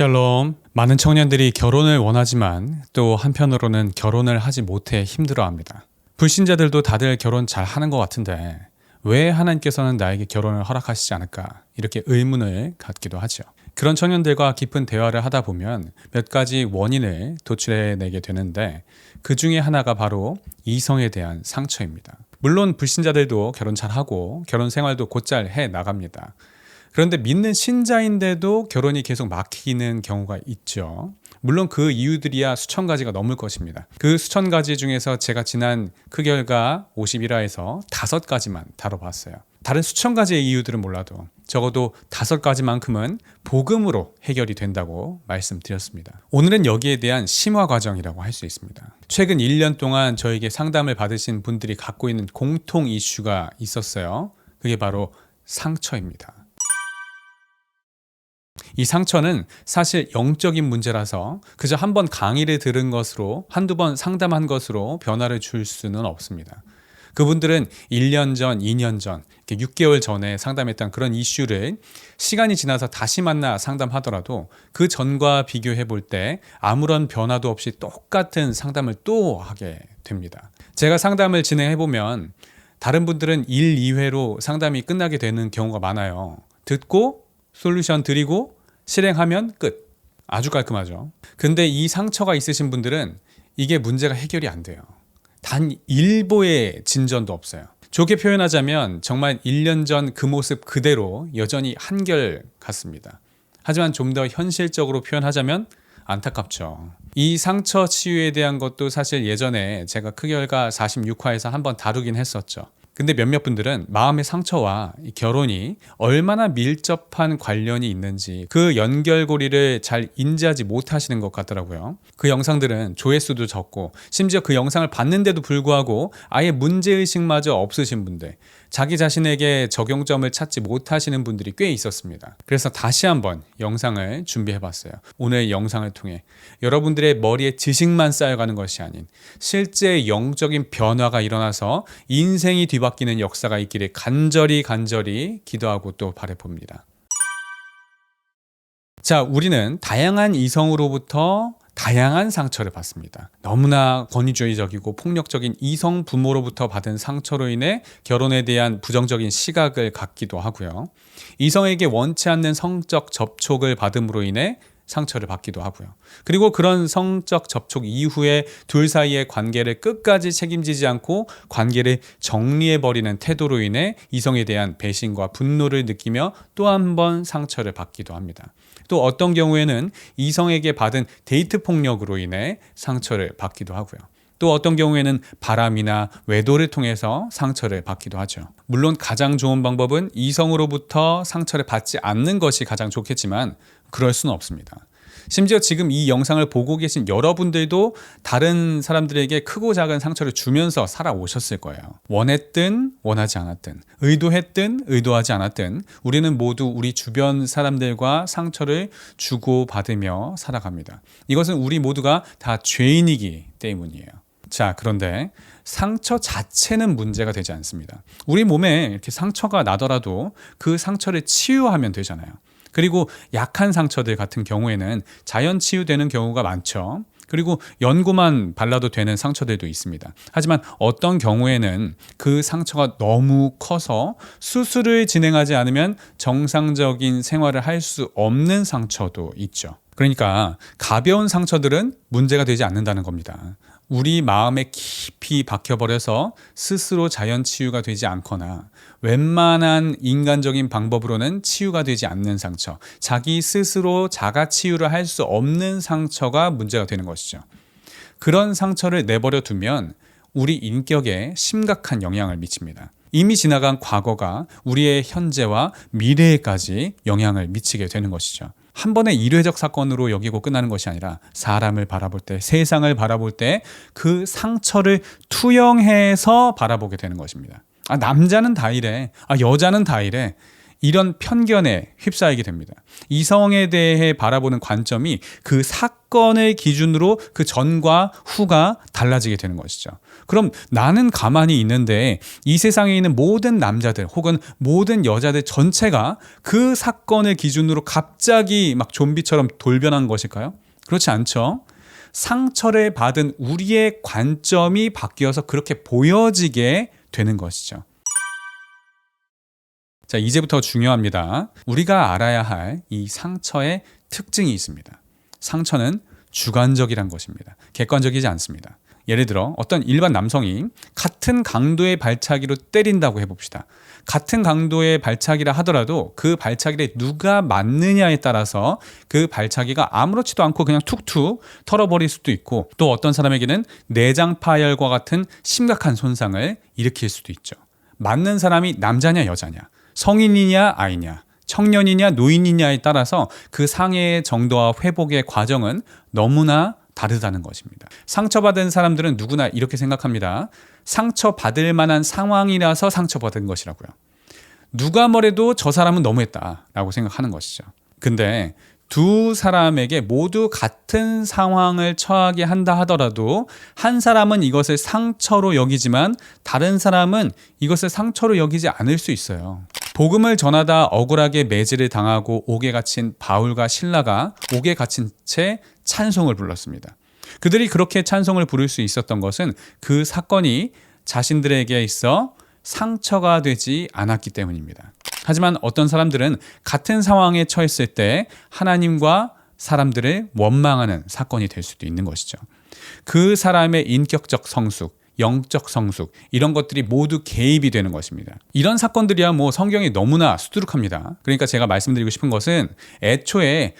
샬롬. 많은 청년들이 결혼을 원하지만 또 한편으로는 결혼을 하지 못해 힘들어합니다. 불신자들도 다들 결혼 잘 하는 것 같은데 왜 하나님께서는 나에게 결혼을 허락하시지 않을까 이렇게 의문을 갖기도 하죠. 그런 청년들과 깊은 대화를 하다 보면 몇 가지 원인을 도출해내게 되는데 그 중에 하나가 바로 이성에 대한 상처입니다. 물론 불신자들도 결혼 잘하고 결혼 생활도 곧잘 해 나갑니다. 그런데 믿는 신자인데도 결혼이 계속 막히는 경우가 있죠. 물론 그 이유들이야 수천 가지가 넘을 것입니다. 그 수천 가지 중에서 제가 지난 크결과 51화에서 5가지만 다뤄봤어요. 다른 수천 가지의 이유들은 몰라도 적어도 5가지만큼은 복음으로 해결이 된다고 말씀드렸습니다. 오늘은 여기에 대한 심화 과정이라고 할 수 있습니다. 최근 1년 동안 저에게 상담을 받으신 분들이 갖고 있는 공통 이슈가 있었어요. 그게 바로 상처입니다. 이 상처는 사실 영적인 문제라서 그저 한번 강의를 들은 것으로 한두 번 상담한 것으로 변화를 줄 수는 없습니다. 그분들은 1년 전, 2년 전, 6개월 전에 상담했던 그런 이슈를 시간이 지나서 다시 만나 상담하더라도 그 전과 비교해 볼 때 아무런 변화도 없이 똑같은 상담을 또 하게 됩니다. 제가 상담을 진행해 보면 다른 분들은 1, 2회로 상담이 끝나게 되는 경우가 많아요. 듣고 솔루션 드리고 실행하면 끝. 아주 깔끔하죠. 근데 이 상처가 있으신 분들은 이게 문제가 해결이 안 돼요. 단 일보의 진전도 없어요. 좋게 표현하자면 정말 1년 전 그 모습 그대로 여전히 한결 같습니다. 하지만 좀 더 현실적으로 표현하자면 안타깝죠. 이 상처 치유에 대한 것도 사실 예전에 제가 크결과 46화에서 한번 다루긴 했었죠. 근데 몇몇 분들은 마음의 상처와 결혼이 얼마나 밀접한 관련이 있는지 그 연결고리를 잘 인지하지 못하시는 것 같더라고요. 그 영상들은 조회수도 적고 심지어 그 영상을 봤는데도 불구하고 아예 문제의식마저 없으신 분들, 자기 자신에게 적용점을 찾지 못하시는 분들이 꽤 있었습니다. 그래서 다시 한번 영상을 준비해봤어요. 오늘 영상을 통해 여러분들의 머리에 지식만 쌓여가는 것이 아닌 실제 영적인 변화가 일어나서 인생이 뒤바뀌는 역사가 있기를 간절히 기도하고 또 바라봅니다. 자, 우리는 다양한 이성으로부터 다양한 상처를 받습니다. 너무나 권위주의적이고 폭력적인 이성 부모로부터 받은 상처로 인해 결혼에 대한 부정적인 시각을 갖기도 하고요. 이성에게 원치 않는 성적 접촉을 받음으로 인해 상처를 받기도 하고요. 그리고 그런 성적 접촉 이후에 둘 사이의 관계를 끝까지 책임지지 않고 관계를 정리해버리는 태도로 인해 이성에 대한 배신과 분노를 느끼며 또 한 번 상처를 받기도 합니다. 또 어떤 경우에는 이성에게 받은 데이트 폭력으로 인해 상처를 받기도 하고요. 또 어떤 경우에는 바람이나 외도를 통해서 상처를 받기도 하죠. 물론 가장 좋은 방법은 이성으로부터 상처를 받지 않는 것이 가장 좋겠지만 그럴 수는 없습니다. 심지어 지금 이 영상을 보고 계신 여러분들도 다른 사람들에게 크고 작은 상처를 주면서 살아오셨을 거예요. 원했든 원하지 않았든 의도했든 의도하지 않았든 우리는 모두 우리 주변 사람들과 상처를 주고받으며 살아갑니다. 이것은 우리 모두가 다 죄인이기 때문이에요. 자, 그런데 상처 자체는 문제가 되지 않습니다. 우리 몸에 이렇게 상처가 나더라도 그 상처를 치유하면 되잖아요. 그리고 약한 상처들 같은 경우에는 자연 치유되는 경우가 많죠. 그리고 연고만 발라도 되는 상처들도 있습니다. 하지만 어떤 경우에는 그 상처가 너무 커서 수술을 진행하지 않으면 정상적인 생활을 할 수 없는 상처도 있죠. 그러니까 가벼운 상처들은 문제가 되지 않는다는 겁니다. 우리 마음에 깊이 박혀버려서 스스로 자연 치유가 되지 않거나 웬만한 인간적인 방법으로는 치유가 되지 않는 상처, 자기 스스로 자가 치유를 할 수 없는 상처가 문제가 되는 것이죠. 그런 상처를 내버려 두면 우리 인격에 심각한 영향을 미칩니다. 이미 지나간 과거가 우리의 현재와 미래에까지 영향을 미치게 되는 것이죠. 한 번의 일회적 사건으로 여기고 끝나는 것이 아니라 사람을 바라볼 때, 세상을 바라볼 때 그 상처를 투영해서 바라보게 되는 것입니다. 아, 남자는 다 이래. 아, 여자는 다 이래. 이런 편견에 휩싸이게 됩니다. 이성에 대해 바라보는 관점이 그 사건을 기준으로 그 전과 후가 달라지게 되는 것이죠. 그럼 나는 가만히 있는데 이 세상에 있는 모든 남자들 혹은 모든 여자들 전체가 그 사건을 기준으로 갑자기 막 좀비처럼 돌변한 것일까요? 그렇지 않죠. 상처를 받은 우리의 관점이 바뀌어서 그렇게 보여지게 되는 것이죠. 자, 이제부터 중요합니다. 우리가 알아야 할 이 상처의 특징이 있습니다. 상처는 주관적이란 것입니다. 객관적이지 않습니다. 예를 들어 어떤 일반 남성이 같은 강도의 발차기로 때린다고 해봅시다. 같은 강도의 발차기라 하더라도 그 발차기를 누가 맞느냐에 따라서 그 발차기가 아무렇지도 않고 그냥 툭툭 털어버릴 수도 있고, 또 어떤 사람에게는 내장 파열과 같은 심각한 손상을 일으킬 수도 있죠. 맞는 사람이 남자냐 여자냐, 성인이냐 아이냐, 청년이냐 노인이냐에 따라서 그 상해의 정도와 회복의 과정은 너무나 다르다는 것입니다. 상처받은 사람들은 누구나 이렇게 생각합니다. 상처받을 만한 상황이라서 상처받은 것이라고요. 누가 뭐래도 저 사람은 너무했다라고 생각하는 것이죠. 근데 두 사람에게 모두 같은 상황을 처하게 한다 하더라도 한 사람은 이것을 상처로 여기지만 다른 사람은 이것을 상처로 여기지 않을 수 있어요. 복음을 전하다 억울하게 매질을 당하고 옥에 갇힌 바울과 실라가 옥에 갇힌 채 찬송을 불렀습니다. 그들이 그렇게 찬송을 부를 수 있었던 것은 그 사건이 자신들에게 있어 상처가 되지 않았기 때문입니다. 하지만 어떤 사람들은 같은 상황에 처했을 때 하나님과 사람들을 원망하는 사건이 될 수도 있는 것이죠. 그 사람의 인격적 성숙, 영적 성숙, 이런 것들이 모두 개입이 되는 것입니다. 이런 사건들이야 뭐 성경이 너무나 수두룩합니다. 그러니까 제가 말씀드리고 싶은 것은 애초에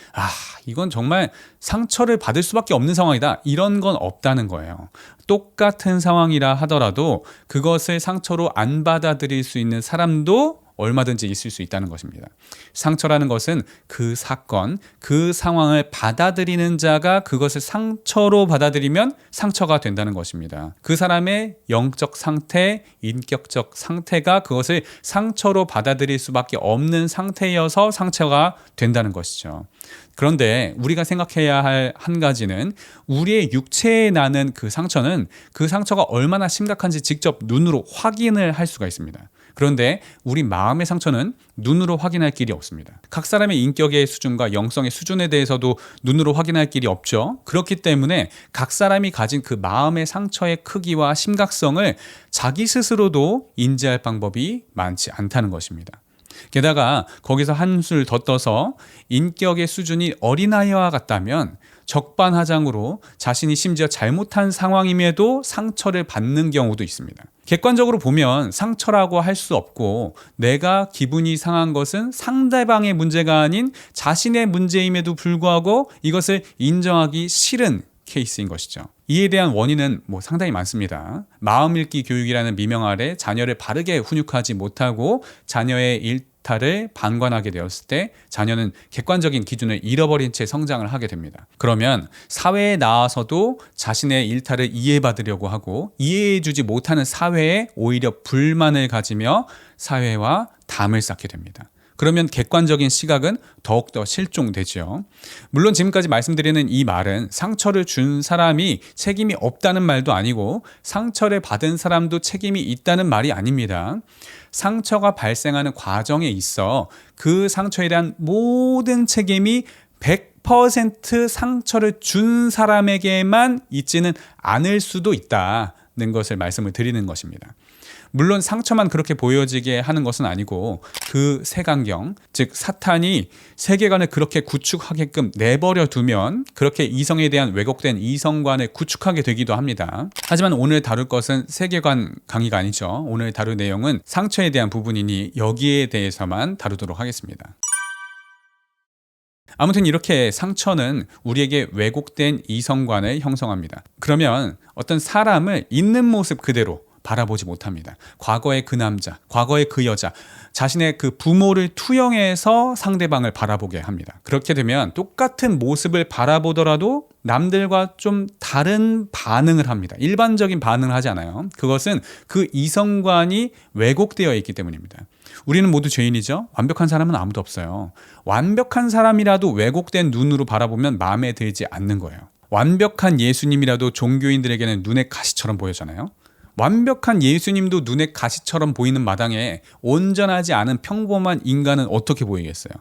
이건 정말 상처를 받을 수밖에 없는 상황이다, 이런 건 없다는 거예요. 똑같은 상황이라 하더라도 그것을 상처로 안 받아들일 수 있는 사람도 얼마든지 있을 수 있다는 것입니다. 상처라는 것은 그 사건, 그 상황을 받아들이는 자가 그것을 상처로 받아들이면 상처가 된다는 것입니다. 그 사람의 영적 상태, 인격적 상태가 그것을 상처로 받아들일 수밖에 없는 상태여서 상처가 된다는 것이죠. 그런데 우리가 생각해야 할 한 가지는 우리의 육체에 나는 그 상처는 그 상처가 얼마나 심각한지 직접 눈으로 확인을 할 수가 있습니다. 그런데 우리 마음의 상처는 눈으로 확인할 길이 없습니다. 각 사람의 인격의 수준과 영성의 수준에 대해서도 눈으로 확인할 길이 없죠. 그렇기 때문에 각 사람이 가진 그 마음의 상처의 크기와 심각성을 자기 스스로도 인지할 방법이 많지 않다는 것입니다. 게다가 거기서 한술 더 떠서 인격의 수준이 어린아이와 같다면 적반하장으로 자신이 심지어 잘못한 상황임에도 상처를 받는 경우도 있습니다. 객관적으로 보면 상처라고 할 수 없고, 내가 기분이 상한 것은 상대방의 문제가 아닌 자신의 문제임에도 불구하고 이것을 인정하기 싫은 케이스인 것이죠. 이에 대한 원인은 상당히 많습니다. 마음 읽기 교육이라는 미명 아래 자녀를 바르게 훈육하지 못하고 자녀의 일탈을 방관하게 되었을 때 자녀는 객관적인 기준을 잃어버린 채 성장을 하게 됩니다. 그러면 사회에 나와서도 자신의 일탈을 이해받으려고 하고 이해해주지 못하는 사회에 오히려 불만을 가지며 사회와 담을 쌓게 됩니다. 그러면 객관적인 시각은 더욱더 실종되죠. 물론 지금까지 말씀드리는 이 말은 상처를 준 사람이 책임이 없다는 말도 아니고 상처를 받은 사람도 책임이 있다는 말이 아닙니다. 상처가 발생하는 과정에 있어 그 상처에 대한 모든 책임이 100% 상처를 준 사람에게만 있지는 않을 수도 있다는 것을 말씀을 드리는 것입니다. 물론 상처만 그렇게 보여지게 하는 것은 아니고 그 색안경, 즉 사탄이 세계관을 그렇게 구축하게끔 내버려 두면 그렇게 이성에 대한 왜곡된 이성관을 구축하게 되기도 합니다. 하지만 오늘 다룰 것은 세계관 강의가 아니죠. 오늘 다룰 내용은 상처에 대한 부분이니 여기에 대해서만 다루도록 하겠습니다. 아무튼 이렇게 상처는 우리에게 왜곡된 이성관을 형성합니다. 그러면 어떤 사람을 있는 모습 그대로 바라보지 못합니다. 과거의 그 남자, 과거의 그 여자, 자신의 그 부모를 투영해서 상대방을 바라보게 합니다. 그렇게 되면 똑같은 모습을 바라보더라도 남들과 좀 다른 반응을 합니다. 일반적인 반응을 하지 않아요. 그것은 그 이성관이 왜곡되어 있기 때문입니다. 우리는 모두 죄인이죠. 완벽한 사람은 아무도 없어요. 완벽한 사람이라도 왜곡된 눈으로 바라보면 마음에 들지 않는 거예요. 완벽한 예수님이라도 종교인들에게는 눈의 가시처럼 보여잖아요. 완벽한 예수님도 눈의 가시처럼 보이는 마당에 온전하지 않은 평범한 인간은 어떻게 보이겠어요?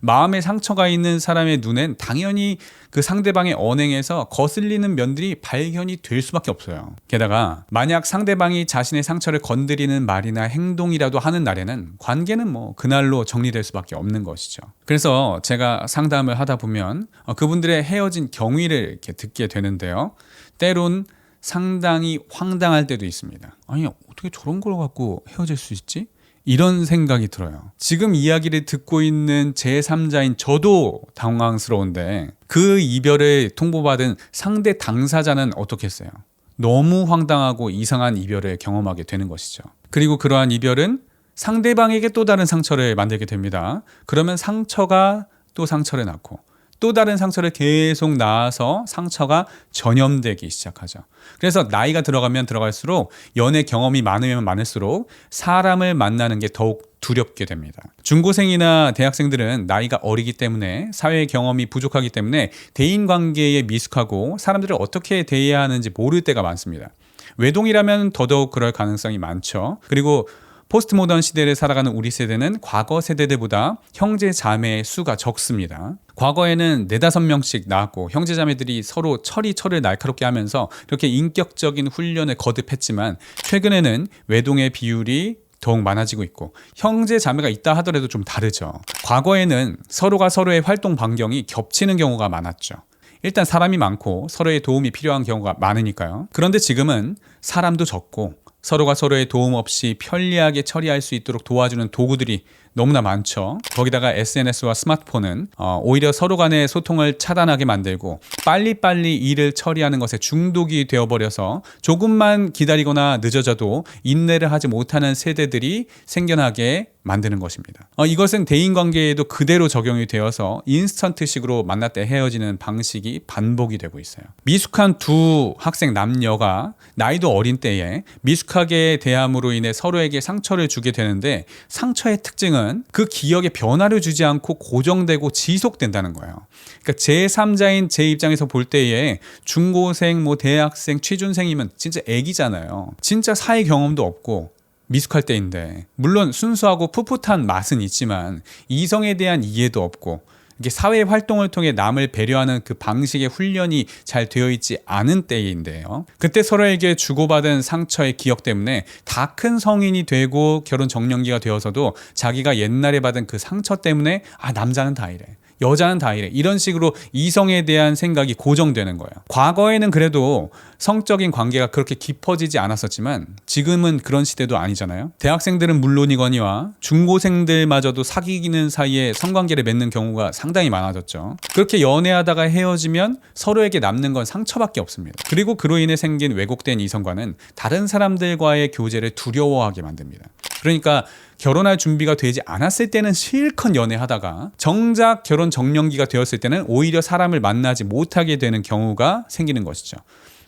마음에 상처가 있는 사람의 눈엔 당연히 그 상대방의 언행에서 거슬리는 면들이 발견이 될 수밖에 없어요. 게다가 만약 상대방이 자신의 상처를 건드리는 말이나 행동이라도 하는 날에는 관계는 그날로 정리될 수밖에 없는 것이죠. 그래서 제가 상담을 하다 보면 그분들의 헤어진 경위를 이렇게 듣게 되는데요. 때론 상당히 황당할 때도 있습니다. 아니, 어떻게 저런 걸 갖고 헤어질 수 있지? 이런 생각이 들어요. 지금 이야기를 듣고 있는 제3자인 저도 당황스러운데 그 이별을 통보받은 상대 당사자는 어떻게 했어요? 너무 황당하고 이상한 이별을 경험하게 되는 것이죠. 그리고 그러한 이별은 상대방에게 또 다른 상처를 만들게 됩니다. 그러면 상처가 또 상처를 낳고 또 다른 상처를 계속 낳아서 상처가 전염되기 시작하죠. 그래서 나이가 들어가면 들어갈수록 연애 경험이 많으면 많을수록 사람을 만나는 게 더욱 두렵게 됩니다. 중고생이나 대학생들은 나이가 어리기 때문에 사회 경험이 부족하기 때문에 대인관계에 미숙하고 사람들을 어떻게 대해야 하는지 모를 때가 많습니다. 외동이라면 더더욱 그럴 가능성이 많죠. 그리고 포스트 모던 시대를 살아가는 우리 세대는 과거 세대들보다 형제 자매의 수가 적습니다. 과거에는 4-5명씩 낳았고 형제 자매들이 서로 철을 날카롭게 하면서 이렇게 인격적인 훈련을 거듭했지만 최근에는 외동의 비율이 더욱 많아지고 있고 형제 자매가 있다 하더라도 좀 다르죠. 과거에는 서로가 서로의 활동 반경이 겹치는 경우가 많았죠. 일단 사람이 많고 서로의 도움이 필요한 경우가 많으니까요. 그런데 지금은 사람도 적고 서로가 서로의 도움 없이 편리하게 처리할 수 있도록 도와주는 도구들이 너무나 많죠. 거기다가 SNS와 스마트폰은 오히려 서로 간의 소통을 차단하게 만들고 빨리빨리 일을 처리하는 것에 중독이 되어버려서 조금만 기다리거나 늦어져도 인내를 하지 못하는 세대들이 생겨나게 만드는 것입니다. 이것은 대인관계에도 그대로 적용이 되어서 인스턴트식으로 만났다 헤어지는 방식이 반복이 되고 있어요. 미숙한 두 학생 남녀가 나이도 어린 때에 미숙하게 대함으로 인해 서로에게 상처를 주게 되는데 상처의 특징은 그 기억에 변화를 주지 않고 고정되고 지속된다는 거예요. 그러니까 제3자인 제 입장에서 볼 때에 중고생, 대학생, 취준생이면 진짜 애기잖아요. 진짜 사회 경험도 없고 미숙할 때인데 물론 순수하고 풋풋한 맛은 있지만 이성에 대한 이해도 없고 이게 사회 활동을 통해 남을 배려하는 그 방식의 훈련이 잘 되어 있지 않은 때인데요. 그때 서로에게 주고받은 상처의 기억 때문에 다 큰 성인이 되고 결혼 정년기가 되어서도 자기가 옛날에 받은 그 상처 때문에 남자는 다 이래, 여자는 다 이래, 이런 식으로 이성에 대한 생각이 고정되는 거예요. 과거에는 그래도 성적인 관계가 그렇게 깊어지지 않았었지만 지금은 그런 시대도 아니잖아요. 대학생들은 물론이거니와 중고생들마저도 사귀는 사이에 성관계를 맺는 경우가 상당히 많아졌죠. 그렇게 연애하다가 헤어지면 서로에게 남는 건 상처밖에 없습니다. 그리고 그로 인해 생긴 왜곡된 이성과는 다른 사람들과의 교제를 두려워하게 만듭니다. 그러니까 결혼할 준비가 되지 않았을 때는 실컷 연애하다가 정작 결혼 정년기가 되었을 때는 오히려 사람을 만나지 못하게 되는 경우가 생기는 것이죠.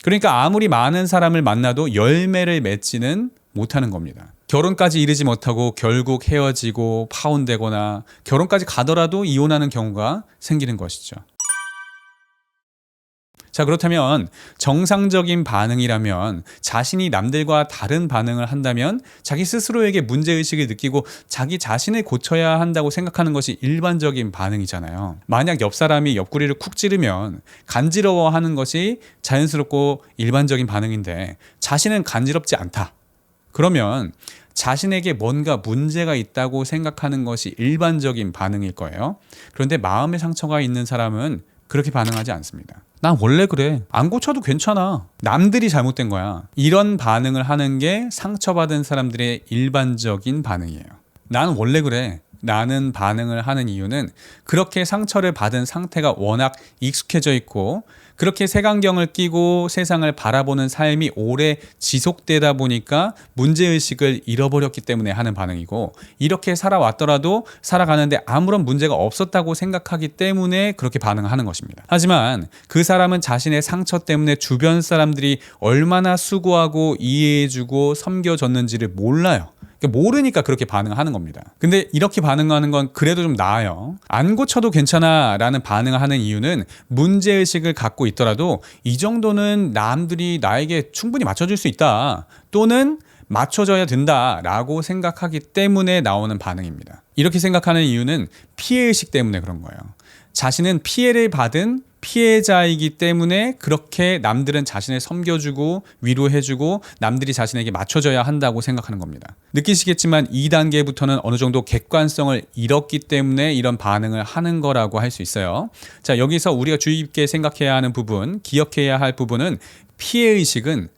그러니까 아무리 많은 사람을 만나도 열매를 맺지는 못하는 겁니다. 결혼까지 이르지 못하고 결국 헤어지고 파혼되거나 결혼까지 가더라도 이혼하는 경우가 생기는 것이죠. 자, 그렇다면 정상적인 반응이라면 자신이 남들과 다른 반응을 한다면 자기 스스로에게 문제의식을 느끼고 자기 자신을 고쳐야 한다고 생각하는 것이 일반적인 반응이잖아요. 만약 옆 사람이 옆구리를 쿡 찌르면 간지러워하는 것이 자연스럽고 일반적인 반응인데 자신은 간지럽지 않다. 그러면 자신에게 뭔가 문제가 있다고 생각하는 것이 일반적인 반응일 거예요. 그런데 마음의 상처가 있는 사람은 그렇게 반응하지 않습니다. 난 원래 그래. 안 고쳐도 괜찮아. 남들이 잘못된 거야. 이런 반응을 하는 게 상처받은 사람들의 일반적인 반응이에요. 난 원래 그래. 라는 반응을 하는 이유는 그렇게 상처를 받은 상태가 워낙 익숙해져 있고 그렇게 색안경을 끼고 세상을 바라보는 삶이 오래 지속되다 보니까 문제의식을 잃어버렸기 때문에 하는 반응이고 이렇게 살아왔더라도 살아가는데 아무런 문제가 없었다고 생각하기 때문에 그렇게 반응하는 것입니다. 하지만 그 사람은 자신의 상처 때문에 주변 사람들이 얼마나 수고하고 이해해주고 섬겨줬는지를 몰라요. 그러니까 모르니까 그렇게 반응하는 겁니다. 근데 이렇게 반응하는 건 그래도 좀 나아요. 안 고쳐도 괜찮아 라는 반응을 하는 이유는 문제의식을 갖고 있더라도 이 정도는 남들이 나에게 충분히 맞춰줄 수 있다, 또는 맞춰줘야 된다라고 생각하기 때문에 나오는 반응입니다. 이렇게 생각하는 이유는 피해의식 때문에 그런 거예요. 자신은 피해를 받은 피해자이기 때문에 그렇게 남들은 자신을 섬겨주고 위로해주고 남들이 자신에게 맞춰줘야 한다고 생각하는 겁니다. 느끼시겠지만 2단계부터는 어느 정도 객관성을 잃었기 때문에 이런 반응을 하는 거라고 할 수 있어요. 자, 여기서 우리가 주의 깊게 생각해야 하는 부분, 기억해야 할 부분은 피해의식은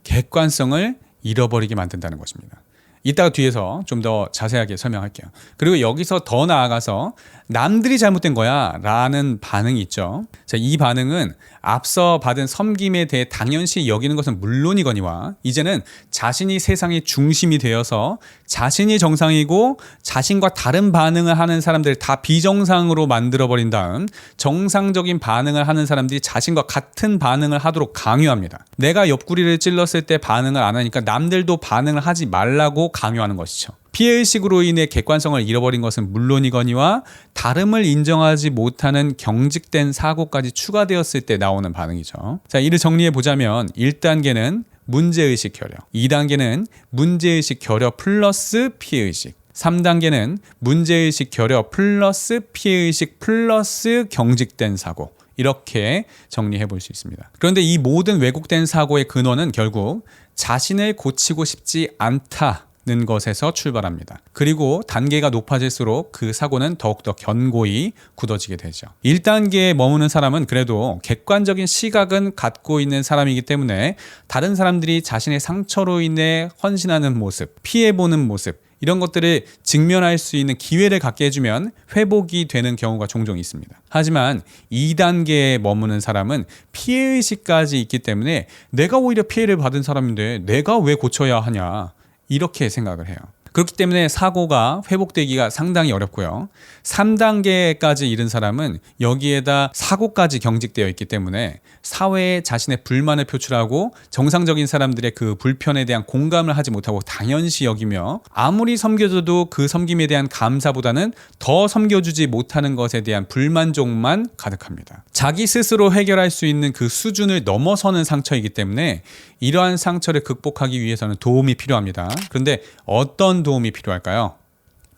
객관성을 잃어버리게 만든다는 것입니다. 이따가 뒤에서 좀 더 자세하게 설명할게요. 그리고 여기서 더 나아가서 남들이 잘못된 거야 라는 반응이 있죠. 자, 이 반응은 앞서 받은 섬김에 대해 당연시 여기는 것은 물론이거니와 이제는 자신이 세상의 중심이 되어서 자신이 정상이고 자신과 다른 반응을 하는 사람들을 다 비정상으로 만들어버린 다음 정상적인 반응을 하는 사람들이 자신과 같은 반응을 하도록 강요합니다. 내가 옆구리를 찔렀을 때 반응을 안 하니까 남들도 반응을 하지 말라고 강요하는 것이죠. 피해의식으로 인해 객관성을 잃어버린 것은 물론이거니와 다름을 인정하지 못하는 경직된 사고까지 추가되었을 때 나오는 반응이죠. 자, 이를 정리해 보자면 1단계는 문제의식 결여, 2단계는 문제의식 결여 플러스 피해의식, 3단계는 문제의식 결여 플러스 피해의식 플러스 경직된 사고, 이렇게 정리해 볼 수 있습니다. 그런데 이 모든 왜곡된 사고의 근원은 결국 자신을 고치고 싶지 않다는 것에서 출발합니다. 그리고 단계가 높아질수록 그 사고는 더욱더 견고히 굳어지게 되죠. 1단계에 머무는 사람은 그래도 객관적인 시각은 갖고 있는 사람이기 때문에 다른 사람들이 자신의 상처로 인해 헌신하는 모습, 피해보는 모습, 이런 것들을 직면할 수 있는 기회를 갖게 해주면 회복이 되는 경우가 종종 있습니다. 하지만 2단계에 머무는 사람은 피해의식까지 있기 때문에 내가 오히려 피해를 받은 사람인데 내가 왜 고쳐야 하냐, 이렇게 생각을 해요. 그렇기 때문에 사고가 회복되기가 상당히 어렵고요. 3단계까지 이른 사람은 여기에다 사고까지 경직되어 있기 때문에 사회에 자신의 불만을 표출하고 정상적인 사람들의 그 불편에 대한 공감을 하지 못하고 당연시 여기며 아무리 섬겨줘도 그 섬김에 대한 감사보다는 더 섬겨주지 못하는 것에 대한 불만족만 가득합니다. 자기 스스로 해결할 수 있는 그 수준을 넘어서는 상처이기 때문에 이러한 상처를 극복하기 위해서는 도움이 필요합니다. 그런데 어떤 도움이 필요할까요?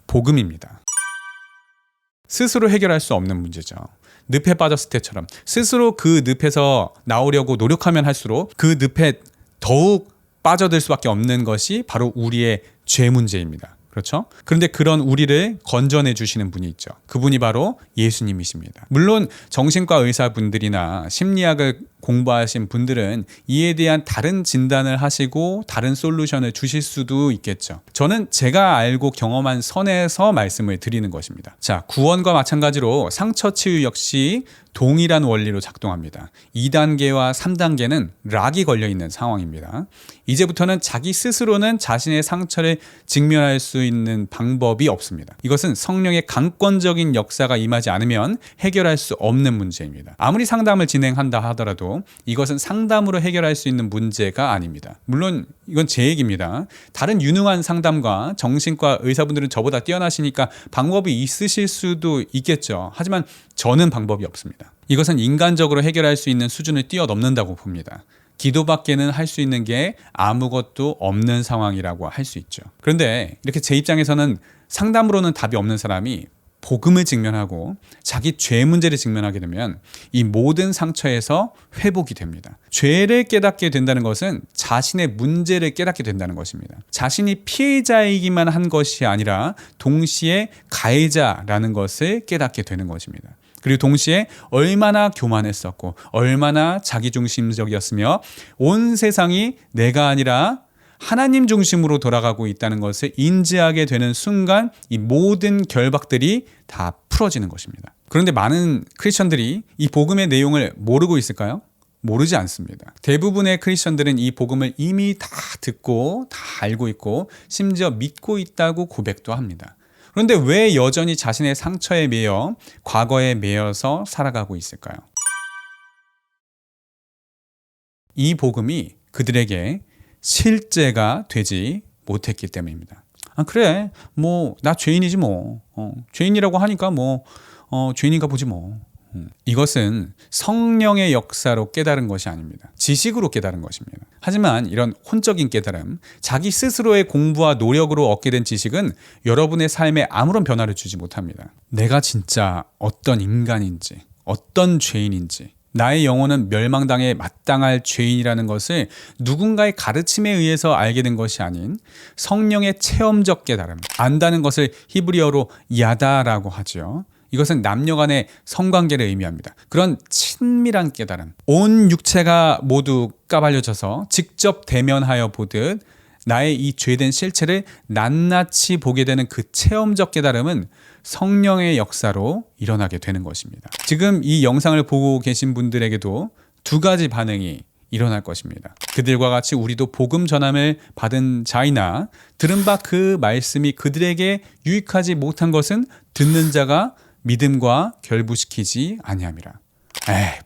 복음입니다. 스스로 해결할 수 없는 문제죠. 늪에 빠졌을 때처럼 스스로 그 늪에서 나오려고 노력하면 할수록 그 늪에 더욱 빠져들 수밖에 없는 것이 바로 우리의 죄 문제입니다. 그렇죠? 그런데 그런 우리를 건져내 주시는 분이 있죠. 그분이 바로 예수님이십니다. 물론 정신과 의사분들이나 심리학을 공부하신 분들은 이에 대한 다른 진단을 하시고 다른 솔루션을 주실 수도 있겠죠. 저는 제가 알고 경험한 선에서 말씀을 드리는 것입니다. 자, 구원과 마찬가지로 상처 치유 역시 동일한 원리로 작동합니다. 2단계와 3단계는 락이 걸려있는 상황입니다. 이제부터는 자기 스스로는 자신의 상처를 직면할 수 있는 방법이 없습니다. 이것은 성령의 강권적인 역사가 임하지 않으면 해결할 수 없는 문제입니다. 아무리 상담을 진행한다 하더라도 이것은 상담으로 해결할 수 있는 문제가 아닙니다. 물론 이건 제 얘기입니다. 다른 유능한 상담가, 정신과 의사분들은 저보다 뛰어나시니까 방법이 있으실 수도 있겠죠. 하지만 저는 방법이 없습니다. 이것은 인간적으로 해결할 수 있는 수준을 뛰어넘는다고 봅니다. 기도밖에는 할 수 있는 게 아무것도 없는 상황이라고 할 수 있죠. 그런데 이렇게 제 입장에서는 상담으로는 답이 없는 사람이 복음을 직면하고 자기 죄 문제를 직면하게 되면 이 모든 상처에서 회복이 됩니다. 죄를 깨닫게 된다는 것은 자신의 문제를 깨닫게 된다는 것입니다. 자신이 피해자이기만 한 것이 아니라 동시에 가해자라는 것을 깨닫게 되는 것입니다. 그리고 동시에 얼마나 교만했었고 얼마나 자기중심적이었으며 온 세상이 내가 아니라 하나님 중심으로 돌아가고 있다는 것을 인지하게 되는 순간 이 모든 결박들이 다 풀어지는 것입니다. 그런데 많은 크리스천들이 이 복음의 내용을 모르고 있을까요? 모르지 않습니다. 대부분의 크리스천들은 이 복음을 이미 다 듣고 다 알고 있고 심지어 믿고 있다고 고백도 합니다. 그런데 왜 여전히 자신의 상처에 매여 과거에 매여서 살아가고 있을까요? 이 복음이 그들에게 실제가 되지 못했기 때문입니다. 아, 그래. 뭐, 나 죄인이지 뭐. 죄인이라고 하니까 뭐, 죄인인가 보지 뭐. 이것은 성령의 역사로 깨달은 것이 아닙니다. 지식으로 깨달은 것입니다. 하지만 이런 혼적인 깨달음, 자기 스스로의 공부와 노력으로 얻게 된 지식은 여러분의 삶에 아무런 변화를 주지 못합니다. 내가 진짜 어떤 인간인지, 어떤 죄인인지, 나의 영혼은 멸망당에 마땅할 죄인이라는 것을 누군가의 가르침에 의해서 알게 된 것이 아닌 성령의 체험적 깨달음, 안다는 것을 히브리어로 야다라고 하죠. 이것은 남녀 간의 성관계를 의미합니다. 그런 친밀한 깨달음. 온 육체가 모두 까발려져서 직접 대면하여 보듯 나의 이 죄된 실체를 낱낱이 보게 되는 그 체험적 깨달음은 성령의 역사로 일어나게 되는 것입니다. 지금 이 영상을 보고 계신 분들에게도 두 가지 반응이 일어날 것입니다. 그들과 같이 우리도 복음 전함을 받은 자이나 들은 바 그 말씀이 그들에게 유익하지 못한 것은 듣는 자가 믿음과 결부시키지 아니함이라.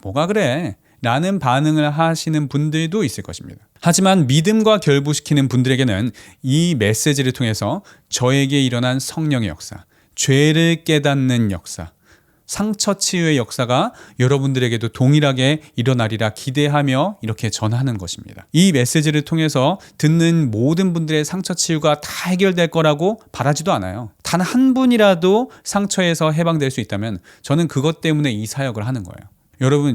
뭐가 그래? 라는 반응을 하시는 분들도 있을 것입니다. 하지만 믿음과 결부시키는 분들에게는 이 메시지를 통해서 저에게 일어난 성령의 역사, 죄를 깨닫는 역사, 상처 치유의 역사가 여러분들에게도 동일하게 일어나리라 기대하며 이렇게 전하는 것입니다. 이 메시지를 통해서 듣는 모든 분들의 상처 치유가 다 해결될 거라고 바라지도 않아요. 단 한 분이라도 상처에서 해방될 수 있다면 저는 그것 때문에 이 사역을 하는 거예요.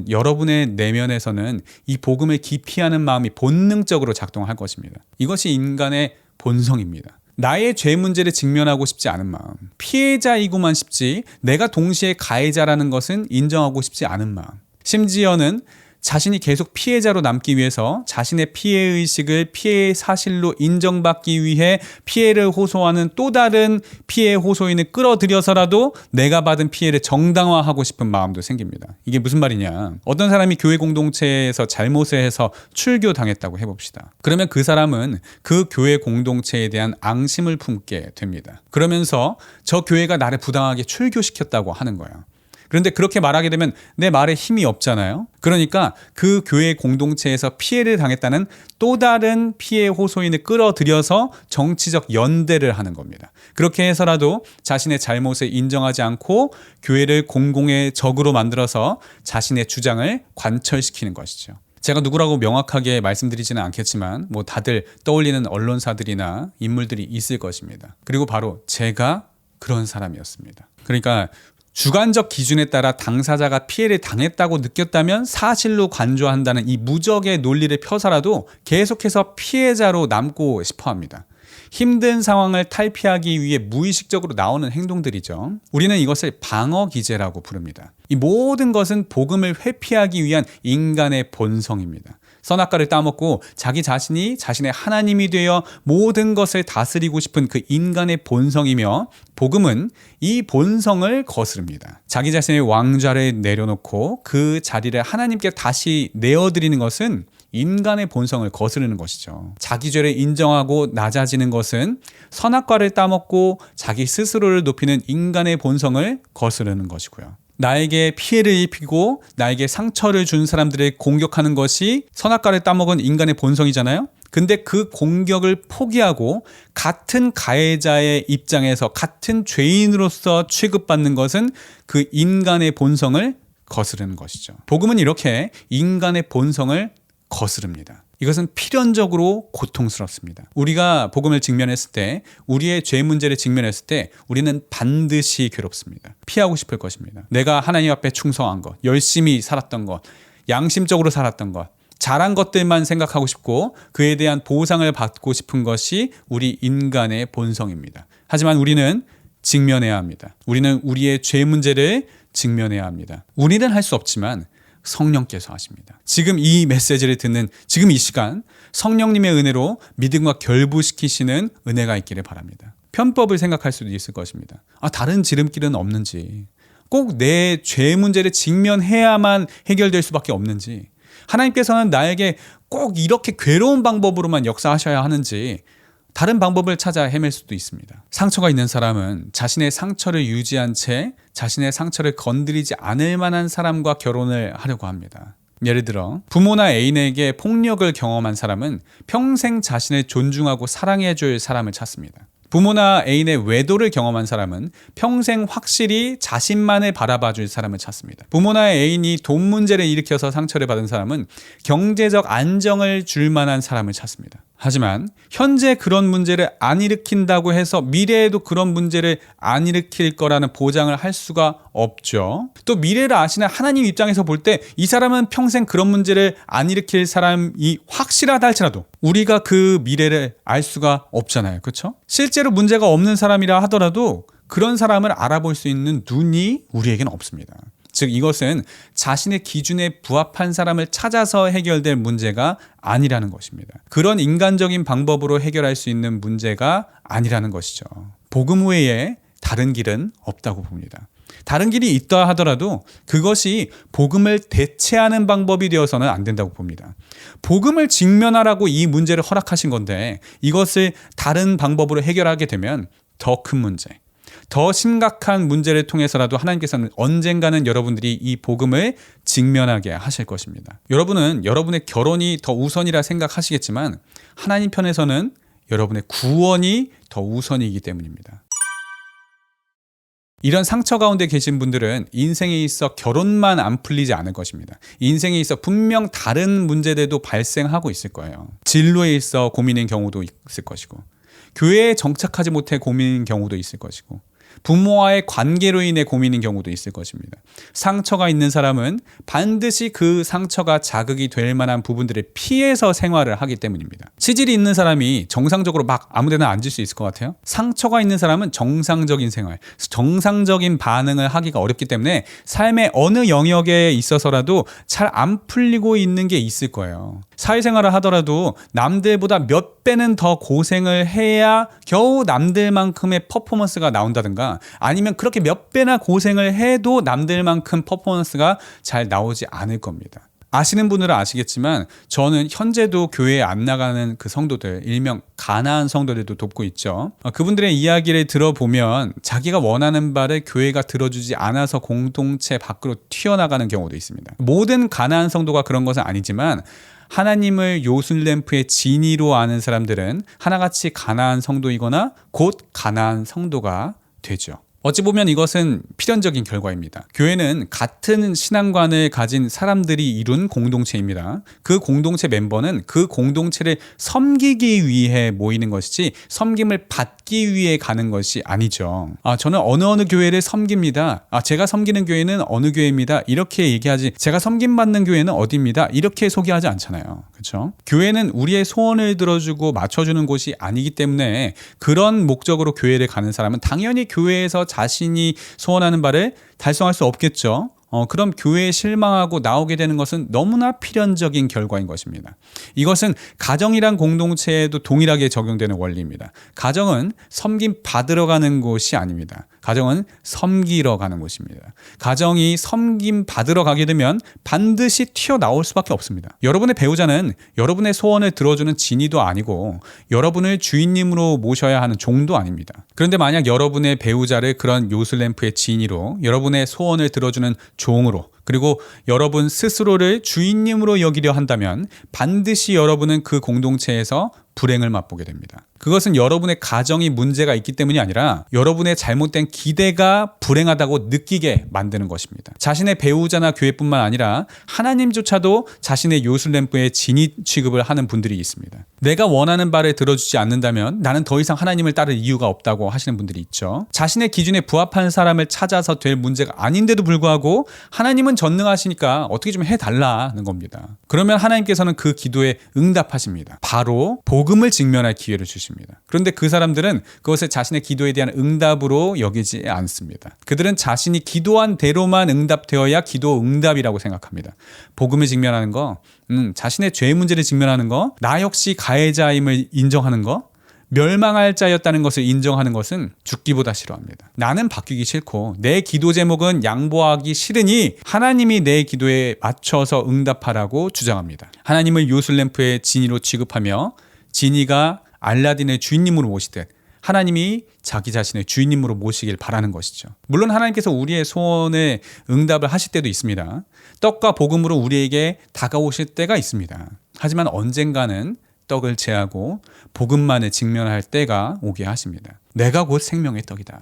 여러분의 내면에서는 이 복음을 기피하는 마음이 본능적으로 작동할 것입니다. 이것이 인간의 본성입니다. 나의 죄 문제를 직면하고 싶지 않은 마음, 피해자이고만 싶지 내가 동시에 가해자라는 것은 인정하고 싶지 않은 마음, 심지어는 자신이 계속 피해자로 남기 위해서 자신의 피해의식을 피해의 사실로 인정받기 위해 피해를 호소하는 또 다른 피해 호소인을 끌어들여서라도 내가 받은 피해를 정당화하고 싶은 마음도 생깁니다. 이게 무슨 말이냐? 어떤 사람이 교회 공동체에서 잘못을 해서 출교당했다고 해봅시다. 그러면 그 사람은 그 교회 공동체에 대한 앙심을 품게 됩니다. 그러면서 저 교회가 나를 부당하게 출교시켰다고 하는 거예요. 그런데 그렇게 말하게 되면 내 말에 힘이 없잖아요. 그러니까 그 교회 공동체에서 피해를 당했다는 또 다른 피해 호소인을 끌어들여서 정치적 연대를 하는 겁니다. 그렇게 해서라도 자신의 잘못을 인정하지 않고 교회를 공공의 적으로 만들어서 자신의 주장을 관철시키는 것이죠. 제가 누구라고 명확하게 말씀드리지는 않겠지만 뭐 다들 떠올리는 언론사들이나 인물들이 있을 것입니다. 그리고 바로 제가 그런 사람이었습니다. 그러니까 주관적 기준에 따라 당사자가 피해를 당했다고 느꼈다면 사실로 간주한다는 이 무적의 논리를 펴서라도 계속해서 피해자로 남고 싶어 합니다. 힘든 상황을 탈피하기 위해 무의식적으로 나오는 행동들이죠. 우리는 이것을 방어 기제라고 부릅니다. 이 모든 것은 복음을 회피하기 위한 인간의 본성입니다. 선악과를 따먹고 자기 자신이 자신의 하나님이 되어 모든 것을 다스리고 싶은 그 인간의 본성이며 복음은 이 본성을 거스릅니다. 자기 자신의 왕좌를 내려놓고 그 자리를 하나님께 다시 내어드리는 것은 인간의 본성을 거스르는 것이죠. 자기 죄를 인정하고 낮아지는 것은 선악과를 따먹고 자기 스스로를 높이는 인간의 본성을 거스르는 것이고요. 나에게 피해를 입히고 나에게 상처를 준 사람들을 공격하는 것이 선악과를 따먹은 인간의 본성이잖아요. 근데 그 공격을 포기하고 같은 가해자의 입장에서 같은 죄인으로서 취급받는 것은 그 인간의 본성을 거스르는 것이죠. 복음은 이렇게 인간의 본성을 거스릅니다. 이것은 필연적으로 고통스럽습니다. 우리가 복음을 직면했을 때, 우리의 죄 문제를 직면했을 때 우리는 반드시 괴롭습니다. 피하고 싶을 것입니다. 내가 하나님 앞에 충성한 것, 열심히 살았던 것, 양심적으로 살았던 것, 잘한 것들만 생각하고 싶고 그에 대한 보상을 받고 싶은 것이 우리 인간의 본성입니다. 하지만 우리는 직면해야 합니다. 우리는 우리의 죄 문제를 직면해야 합니다. 우리는 할 수 없지만 성령께서 하십니다. 지금 이 메시지를 듣는 지금 이 시간 성령님의 은혜로 믿음과 결부시키시는 은혜가 있기를 바랍니다. 편법을 생각할 수도 있을 것입니다. 다른 지름길은 없는지, 꼭 내 죄 문제를 직면해야만 해결될 수밖에 없는지, 하나님께서는 나에게 꼭 이렇게 괴로운 방법으로만 역사하셔야 하는지 다른 방법을 찾아 헤맬 수도 있습니다. 상처가 있는 사람은 자신의 상처를 유지한 채 자신의 상처를 건드리지 않을 만한 사람과 결혼을 하려고 합니다. 예를 들어 부모나 애인에게 폭력을 경험한 사람은 평생 자신을 존중하고 사랑해줄 사람을 찾습니다. 부모나 애인의 외도를 경험한 사람은 평생 확실히 자신만을 바라봐줄 사람을 찾습니다. 부모나 애인이 돈 문제를 일으켜서 상처를 받은 사람은 경제적 안정을 줄 만한 사람을 찾습니다. 하지만 현재 그런 문제를 안 일으킨다고 해서 미래에도 그런 문제를 안 일으킬 거라는 보장을 할 수가 없죠. 또 미래를 아시는 하나님 입장에서 볼 때 이 사람은 평생 그런 문제를 안 일으킬 사람이 확실하다 할지라도 우리가 그 미래를 알 수가 없잖아요. 그렇죠? 실제로 문제가 없는 사람이라 하더라도 그런 사람을 알아볼 수 있는 눈이 우리에게는 없습니다. 즉 이것은 자신의 기준에 부합한 사람을 찾아서 해결될 문제가 아니라는 것입니다. 그런 인간적인 방법으로 해결할 수 있는 문제가 아니라는 것이죠. 복음 외에 다른 길은 없다고 봅니다. 다른 길이 있다 하더라도 그것이 복음을 대체하는 방법이 되어서는 안 된다고 봅니다. 복음을 직면하라고 이 문제를 허락하신 건데 이것을 다른 방법으로 해결하게 되면 더 큰 문제, 더 심각한 문제를 통해서라도 하나님께서는 언젠가는 여러분들이 이 복음을 직면하게 하실 것입니다. 여러분은 여러분의 결혼이 더 우선이라 생각하시겠지만 하나님 편에서는 여러분의 구원이 더 우선이기 때문입니다. 이런 상처 가운데 계신 분들은 인생에 있어 결혼만 안 풀리지 않을 것입니다. 인생에 있어 분명 다른 문제들도 발생하고 있을 거예요. 진로에 있어 고민인 경우도 있을 것이고, 교회에 정착하지 못해 고민인 경우도 있을 것이고, 부모와의 관계로 인해 고민인 경우도 있을 것입니다. 상처가 있는 사람은 반드시 그 상처가 자극이 될 만한 부분들을 피해서 생활을 하기 때문입니다. 치질이 있는 사람이 정상적으로 막 아무데나 앉을 수 있을 것 같아요? 상처가 있는 사람은 정상적인 생활, 정상적인 반응을 하기가 어렵기 때문에 삶의 어느 영역에 있어서라도 잘 안 풀리고 있는 게 있을 거예요. 사회생활을 하더라도 남들보다 몇 배는 더 고생을 해야 겨우 남들만큼의 퍼포먼스가 나온다든가, 아니면 그렇게 몇 배나 고생을 해도 남들만큼 퍼포먼스가 잘 나오지 않을 겁니다. 아시는 분들은 아시겠지만 저는 현재도 교회에 안 나가는 그 성도들, 일명 가나안 성도들도 돕고 있죠. 그분들의 이야기를 들어보면 자기가 원하는 바를 교회가 들어주지 않아서 공동체 밖으로 튀어나가는 경우도 있습니다. 모든 가나안 성도가 그런 것은 아니지만 하나님을 요술램프의 진이로 아는 사람들은 하나같이 가나안 성도이거나 곧 가나안 성도가 되죠. 어찌 보면 이것은 필연적인 결과입니다. 교회는 같은 신앙관을 가진 사람들이 이룬 공동체입니다. 그 공동체 멤버는 그 공동체를 섬기기 위해 모이는 것이지 섬김을 받기 위해 가는 것이 아니죠. 저는 어느 교회를 섬깁니다. 제가 섬기는 교회는 어느 교회입니다. 이렇게 얘기하지, 제가 섬김받는 교회는 어디입니다. 이렇게 소개하지 않잖아요. 그렇죠? 교회는 우리의 소원을 들어주고 맞춰주는 곳이 아니기 때문에 그런 목적으로 교회를 가는 사람은 당연히 교회에서 자신이 소원하는 바를 달성할 수 없겠죠. 그럼 교회에 실망하고 나오게 되는 것은 너무나 필연적인 결과인 것입니다. 이것은 가정이란 공동체에도 동일하게 적용되는 원리입니다. 가정은 섬김 받으러 가는 곳이 아닙니다. 가정은 섬기러 가는 곳입니다. 가정이 섬김 받으러 가게 되면 반드시 튀어나올 수밖에 없습니다. 여러분의 배우자는 여러분의 소원을 들어주는 진이도 아니고 여러분을 주인님으로 모셔야 하는 종도 아닙니다. 그런데 만약 여러분의 배우자를 그런 요술램프의 진이로, 여러분의 소원을 들어주는 종으로, 그리고 여러분 스스로를 주인님으로 여기려 한다면 반드시 여러분은 그 공동체에서 불행을 맛보게 됩니다. 그것은 여러분의 가정이 문제가 있기 때문이 아니라 여러분의 잘못된 기대가 불행하다고 느끼게 만드는 것입니다. 자신의 배우자나 교회뿐만 아니라 하나님조차도 자신의 요술램프의 진이 취급을 하는 분들이 있습니다. 내가 원하는 바를 들어주지 않는다면 나는 더 이상 하나님을 따를 이유가 없다고 하시는 분들이 있죠. 자신의 기준에 부합한 사람을 찾아서 될 문제가 아닌데도 불구하고 하나님은 전능하시니까 어떻게 좀 해달라는 겁니다. 그러면 하나님께서는 그 기도에 응답하십니다. 바로 복음을 직면할 기회를 주십니다. 그런데 그 사람들은 그것을 자신의 기도에 대한 응답으로 여기지 않습니다. 그들은 자신이 기도한 대로만 응답되어야 기도 응답이라고 생각합니다. 복음을 직면하는 거, 자신의 죄 문제를 직면하는 거, 나 역시 가해자임을 인정하는 거, 멸망할 자였다는 것을 인정하는 것은 죽기보다 싫어합니다. 나는 바뀌기 싫고 내 기도 제목은 양보하기 싫으니 하나님이 내 기도에 맞춰서 응답하라고 주장합니다. 하나님을 요술램프의 진이로 취급하며 진이가 알라딘의 주인님으로 모시듯 하나님이 자기 자신의 주인님으로 모시길 바라는 것이죠. 물론 하나님께서 우리의 소원에 응답을 하실 때도 있습니다. 떡과 복음으로 우리에게 다가오실 때가 있습니다. 하지만 언젠가는 떡을 제하고 복음만에 직면할 때가 오게 하십니다. 내가 곧 생명의 떡이다.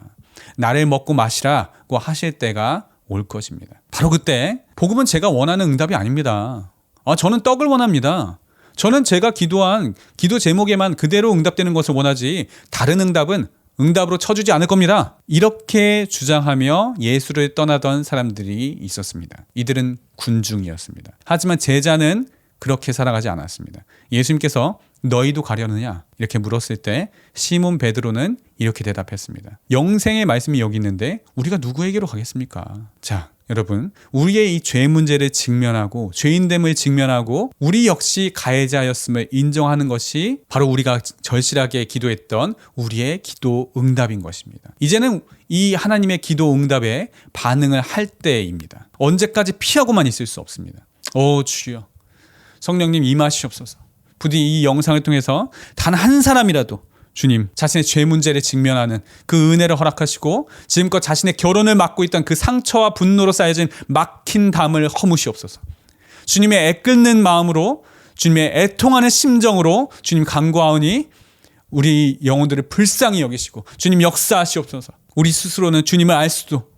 나를 먹고 마시라고 하실 때가 올 것입니다. 바로 그때 복음은 제가 원하는 응답이 아닙니다. 저는 떡을 원합니다. 저는 제가 기도한 기도 제목에만 그대로 응답되는 것을 원하지 다른 응답은 응답으로 쳐주지 않을 겁니다. 이렇게 주장하며 예수를 떠나던 사람들이 있었습니다. 이들은 군중이었습니다. 하지만 제자는 그렇게 살아가지 않았습니다. 예수님께서 너희도 가려느냐? 이렇게 물었을 때 시몬 베드로는 이렇게 대답했습니다. 영생의 말씀이 여기 있는데 우리가 누구에게로 가겠습니까? 자, 여러분, 우리의 이 죄 문제를 직면하고 죄인됨을 직면하고 우리 역시 가해자였음을 인정하는 것이 바로 우리가 절실하게 기도했던 우리의 기도 응답인 것입니다. 이제는 이 하나님의 기도 응답에 반응을 할 때입니다. 언제까지 피하고만 있을 수 없습니다. 주여, 성령님 임하시옵소서. 부디 이 영상을 통해서 단 한 사람이라도 주님 자신의 죄 문제를 직면하는 그 은혜를 허락하시고 지금껏 자신의 결혼을 막고 있던 그 상처와 분노로 쌓여진 막힌 담을 허무시옵소서. 주님의 애끓는 마음으로 주님의 애통하는 심정으로 주님 간구하오니 우리 영혼들을 불쌍히 여기시고 주님 역사하시옵소서. 우리 스스로는 주님을 알 수도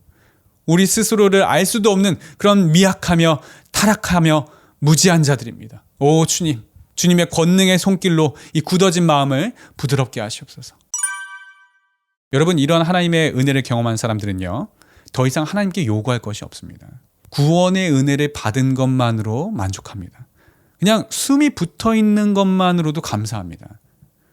우리 스스로를 알 수도 없는 그런 미약하며 타락하며 무지한 자들입니다. 오 주님, 주님의 권능의 손길로 이 굳어진 마음을 부드럽게 하시옵소서. 여러분, 이런 하나님의 은혜를 경험한 사람들은요, 더 이상 하나님께 요구할 것이 없습니다. 구원의 은혜를 받은 것만으로 만족합니다. 그냥 숨이 붙어 있는 것만으로도 감사합니다.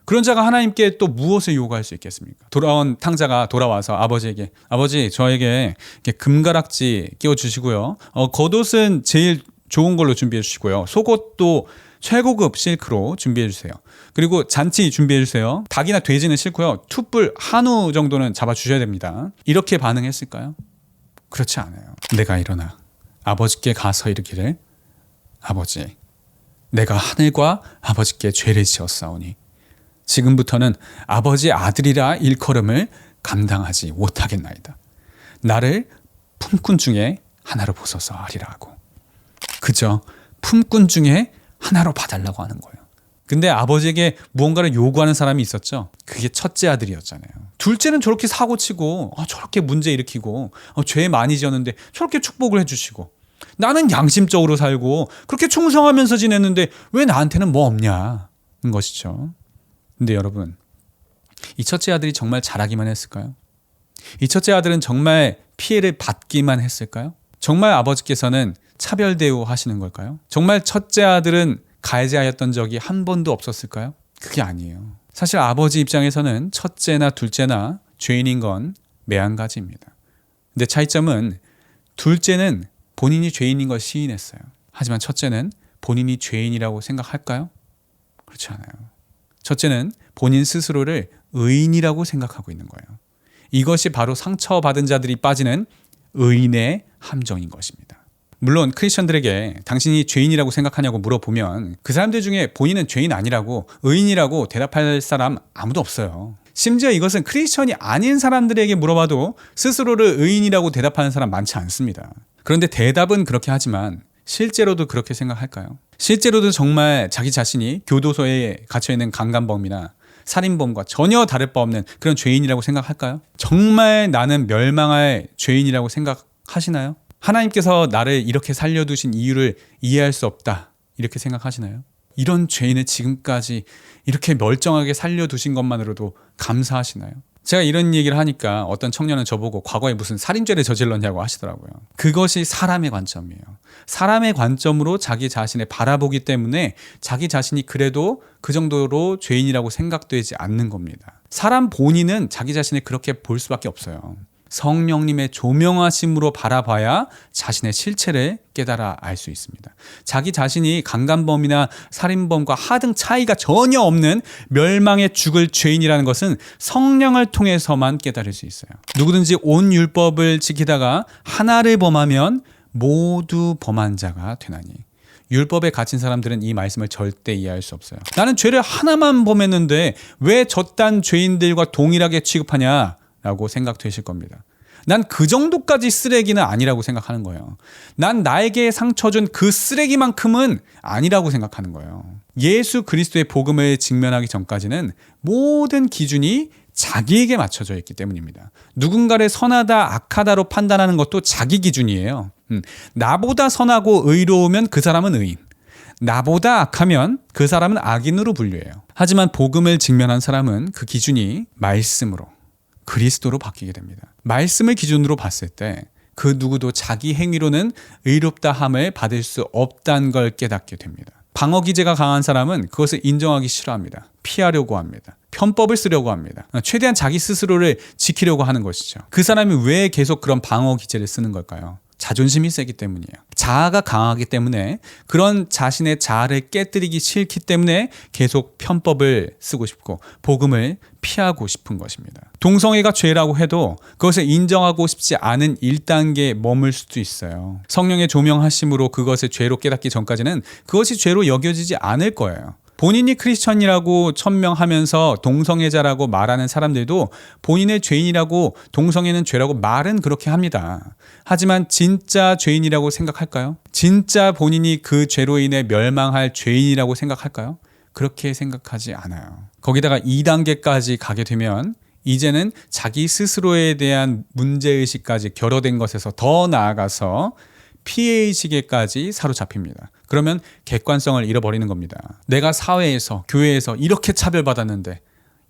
그런 자가 하나님께 또 무엇을 요구할 수 있겠습니까? 돌아온 탕자가 돌아와서 아버지에게, 아버지 저에게 금가락지 끼워주시고요, 겉옷은 제일 좋은 걸로 준비해 주시고요, 속옷도 최고급 실크로 준비해 주세요. 그리고 잔치 준비해 주세요. 닭이나 돼지는 싫고요, 툭불 한우 정도는 잡아 주셔야 됩니다. 이렇게 반응했을까요? 그렇지 않아요. 내가 일어나 아버지께 가서 이르기를, 아버지, 내가 하늘과 아버지께 죄를 지었사오니 지금부터는 아버지의 아들이라 일컬음을 감당하지 못하겠나이다. 나를 품꾼 중에 하나로 보소서 하리라 하고, 그저 품꾼 중에 하나로 봐달라고 하는 거예요. 근데 아버지에게 무언가를 요구하는 사람이 있었죠. 그게 첫째 아들이었잖아요. 둘째는 저렇게 사고치고 저렇게 문제 일으키고 죄 많이 지었는데 저렇게 축복을 해주시고, 나는 양심적으로 살고 그렇게 충성하면서 지냈는데 왜 나한테는 뭐 없냐는 것이죠. 근데 여러분, 이 첫째 아들이 정말 잘하기만 했을까요? 이 첫째 아들은 정말 피해를 받기만 했을까요? 정말 아버지께서는 차별 대우하시는 걸까요? 정말 첫째 아들은 가해자였던 적이 한 번도 없었을까요? 그게 아니에요. 사실 아버지 입장에서는 첫째나 둘째나 죄인인 건 매한가지입니다. 근데 차이점은 둘째는 본인이 죄인인 걸 시인했어요. 하지만 첫째는 본인이 죄인이라고 생각할까요? 그렇지 않아요. 첫째는 본인 스스로를 의인이라고 생각하고 있는 거예요. 이것이 바로 상처받은 자들이 빠지는 의인의 함정인 것입니다. 물론 크리스천들에게 당신이 죄인이라고 생각하냐고 물어보면 그 사람들 중에 본인은 죄인 아니라고, 의인이라고 대답할 사람 아무도 없어요. 심지어 이것은 크리스천이 아닌 사람들에게 물어봐도 스스로를 의인이라고 대답하는 사람 많지 않습니다. 그런데 대답은 그렇게 하지만 실제로도 그렇게 생각할까요? 실제로도 정말 자기 자신이 교도소에 갇혀있는 강간범이나 살인범과 전혀 다를 바 없는 그런 죄인이라고 생각할까요? 정말 나는 멸망할 죄인이라고 생각하시나요? 하나님께서 나를 이렇게 살려두신 이유를 이해할 수 없다, 이렇게 생각하시나요? 이런 죄인을 지금까지 이렇게 멀쩡하게 살려두신 것만으로도 감사하시나요? 제가 이런 얘기를 하니까 어떤 청년은 저보고 과거에 무슨 살인죄를 저질렀냐고 하시더라고요. 그것이 사람의 관점이에요. 사람의 관점으로 자기 자신을 바라보기 때문에 자기 자신이 그래도 그 정도로 죄인이라고 생각되지 않는 겁니다. 사람 본인은 자기 자신을 그렇게 볼 수밖에 없어요. 성령님의 조명하심으로 바라봐야 자신의 실체를 깨달아 알 수 있습니다. 자기 자신이 강간범이나 살인범과 하등 차이가 전혀 없는 멸망에 죽을 죄인이라는 것은 성령을 통해서만 깨달을 수 있어요. 누구든지 온 율법을 지키다가 하나를 범하면 모두 범한 자가 되나니. 율법에 갇힌 사람들은 이 말씀을 절대 이해할 수 없어요. 나는 죄를 하나만 범했는데 왜 저딴 죄인들과 동일하게 취급하냐? 라고 생각되실 겁니다. 난 그 정도까지 쓰레기는 아니라고 생각하는 거예요. 난 나에게 상처 준 그 쓰레기만큼은 아니라고 생각하는 거예요. 예수 그리스도의 복음을 직면하기 전까지는 모든 기준이 자기에게 맞춰져 있기 때문입니다. 누군가를 선하다, 악하다로 판단하는 것도 자기 기준이에요. 나보다 선하고 의로우면 그 사람은 의인. 나보다 악하면 그 사람은 악인으로 분류해요. 하지만 복음을 직면한 사람은 그 기준이 말씀으로, 그리스도로 바뀌게 됩니다. 말씀을 기준으로 봤을 때 그 누구도 자기 행위로는 의롭다 함을 받을 수 없다는 걸 깨닫게 됩니다. 방어 기제가 강한 사람은 그것을 인정하기 싫어합니다. 피하려고 합니다. 편법을 쓰려고 합니다. 최대한 자기 스스로를 지키려고 하는 것이죠. 그 사람이 왜 계속 그런 방어 기제를 쓰는 걸까요? 자존심이 세기 때문이에요. 자아가 강하기 때문에, 그런 자신의 자아를 깨뜨리기 싫기 때문에 계속 편법을 쓰고 싶고 복음을 피하고 싶은 것입니다. 동성애가 죄라고 해도 그것을 인정하고 싶지 않은 1단계에 머물 수도 있어요. 성령의 조명하심으로 그것을 죄로 깨닫기 전까지는 그것이 죄로 여겨지지 않을 거예요. 본인이 크리스천이라고 천명하면서 동성애자라고 말하는 사람들도 본인의 죄인이라고, 동성애는 죄라고 말은 그렇게 합니다. 하지만 진짜 죄인이라고 생각할까요? 진짜 본인이 그 죄로 인해 멸망할 죄인이라고 생각할까요? 그렇게 생각하지 않아요. 거기다가 2단계까지 가게 되면 이제는 자기 스스로에 대한 문제의식까지 결여된 것에서 더 나아가서 피해의식에까지 사로잡힙니다. 그러면 객관성을 잃어버리는 겁니다. 내가 사회에서, 교회에서 이렇게 차별받았는데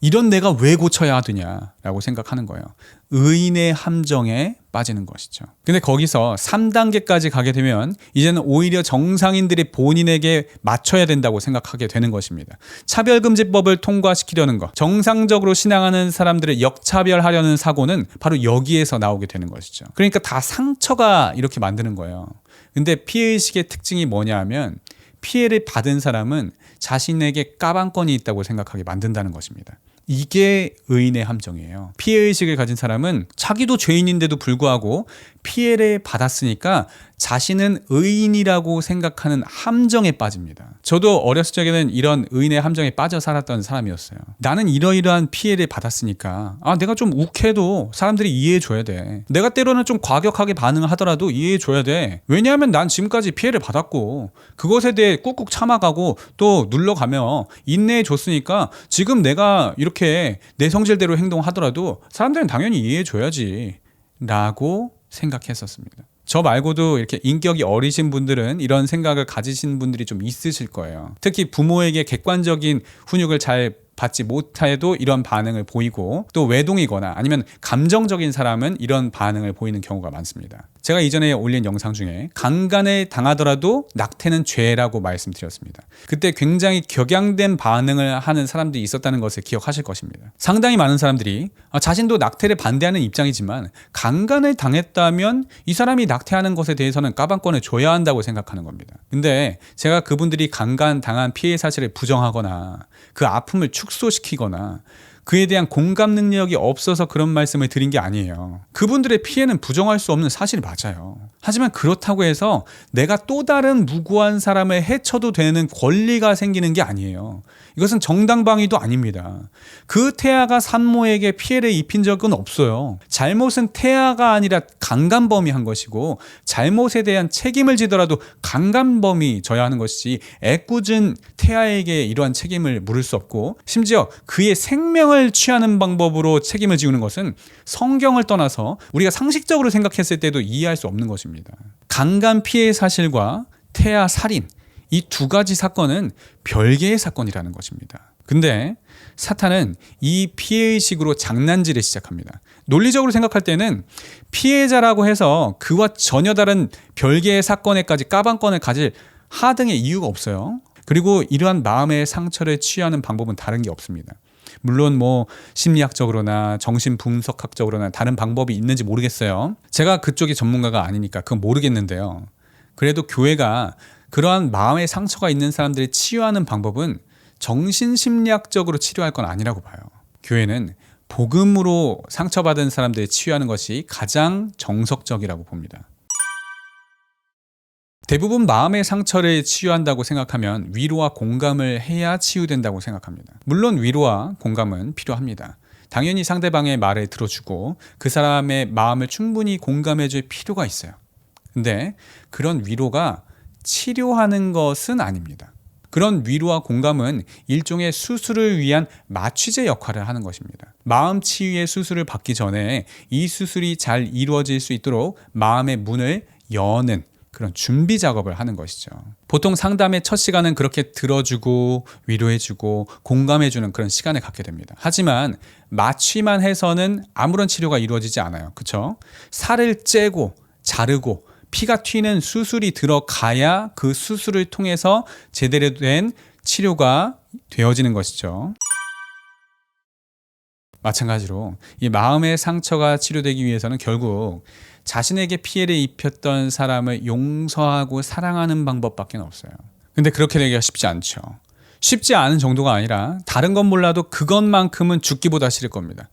이런 내가 왜 고쳐야 되냐라고 생각하는 거예요. 의인의 함정에 빠지는 것이죠. 근데 거기서 3단계까지 가게 되면 이제는 오히려 정상인들이 본인에게 맞춰야 된다고 생각하게 되는 것입니다. 차별금지법을 통과시키려는 것, 정상적으로 신앙하는 사람들을 역차별하려는 사고는 바로 여기에서 나오게 되는 것이죠. 그러니까 다 상처가 이렇게 만드는 거예요. 근데 피해의식의 특징이 뭐냐 하면 피해를 받은 사람은 자신에게 까방권이 있다고 생각하게 만든다는 것입니다. 이게 의인의 함정이에요. 피해의식을 가진 사람은 자기도 죄인인데도 불구하고 피해를 받았으니까 자신은 의인이라고 생각하는 함정에 빠집니다. 저도 어렸을 적에는 이런 의인의 함정에 빠져 살았던 사람이었어요. 나는 이러이러한 피해를 받았으니까 내가 좀 욱해도 사람들이 이해해줘야 돼. 내가 때로는 좀 과격하게 반응하더라도 이해해줘야 돼. 왜냐하면 난 지금까지 피해를 받았고 그것에 대해 꾹꾹 참아가고 또 눌러가며 인내해줬으니까 지금 내가 이렇게 내 성질대로 행동하더라도 사람들은 당연히 이해해줘야지 라고 생각했었습니다. 저 말고도 이렇게 인격이 어리신 분들은 이런 생각을 가지신 분들이 좀 있으실 거예요. 특히 부모에게 객관적인 훈육을 잘 받지 못해도 이런 반응을 보이고, 또 외동이거나 아니면 감정적인 사람은 이런 반응을 보이는 경우가 많습니다. 제가 이전에 올린 영상 중에 강간을 당하더라도 낙태는 죄라고 말씀드렸습니다. 그때 굉장히 격양된 반응을 하는 사람들이 있었다는 것을 기억하실 것입니다. 상당히 많은 사람들이 자신도 낙태를 반대하는 입장이지만 강간을 당했다면 이 사람이 낙태하는 것에 대해서는 까방권을 줘야 한다고 생각하는 겁니다. 근데 제가 그분들이 강간 당한 피해 사실을 부정하거나 그 아픔을 축소시키거나 그에 대한 공감 능력이 없어서 그런 말씀을 드린 게 아니에요. 그분들의 피해는 부정할 수 없는 사실이 맞아요. 하지만 그렇다고 해서 내가 또 다른 무고한 사람을 해쳐도 되는 권리가 생기는 게 아니에요. 이것은 정당방위도 아닙니다. 그 태아가 산모에게 피해를 입힌 적은 없어요. 잘못은 태아가 아니라 강간범이 한 것이고, 잘못에 대한 책임을 지더라도 강간범이 져야 하는 것이지 애꿎은 태아에게 이러한 책임을 물을 수 없고, 심지어 그의 생명을 취하는 방법으로 책임을 지우는 것은 성경을 떠나서 우리가 상식적으로 생각했을 때도 이해할 수 없는 것입니다. 강간 피해 사실과 태아 살인, 이 두 가지 사건은 별개의 사건이라는 것입니다. 근데 사탄은 이 피해의식으로 장난질을 시작합니다. 논리적으로 생각할 때는 피해자라고 해서 그와 전혀 다른 별개의 사건에까지 까방권을 가질 하등의 이유가 없어요. 그리고 이러한 마음의 상처를 치유하는 방법은 다른 게 없습니다. 물론 심리학적으로나 정신분석학적으로나 다른 방법이 있는지 모르겠어요. 제가 그쪽이 전문가가 아니니까 그건 모르겠는데요. 그래도 교회가 그러한 마음의 상처가 있는 사람들을 치유하는 방법은 정신심리학적으로 치료할 건 아니라고 봐요. 교회는 복음으로 상처받은 사람들을 치유하는 것이 가장 정석적이라고 봅니다. 대부분 마음의 상처를 치유한다고 생각하면 위로와 공감을 해야 치유된다고 생각합니다. 물론 위로와 공감은 필요합니다. 당연히 상대방의 말을 들어주고 그 사람의 마음을 충분히 공감해줄 필요가 있어요. 근데 그런 위로가 치료하는 것은 아닙니다. 그런 위로와 공감은 일종의 수술을 위한 마취제 역할을 하는 것입니다. 마음 치유의 수술을 받기 전에 이 수술이 잘 이루어질 수 있도록 마음의 문을 여는 그런 준비 작업을 하는 것이죠. 보통 상담의 첫 시간은 그렇게 들어주고 위로해주고 공감해주는 그런 시간을 갖게 됩니다. 하지만 마취만 해서는 아무런 치료가 이루어지지 않아요. 그렇죠? 살을 째고 자르고 피가 튀는 수술이 들어가야 그 수술을 통해서 제대로 된 치료가 되어지는 것이죠. 마찬가지로 이 마음의 상처가 치료되기 위해서는 결국 자신에게 피해를 입혔던 사람을 용서하고 사랑하는 방법밖에 없어요. 근데 그렇게 되기가 쉽지 않죠. 쉽지 않은 정도가 아니라 다른 건 몰라도 그것만큼은 죽기보다 싫을 겁니다.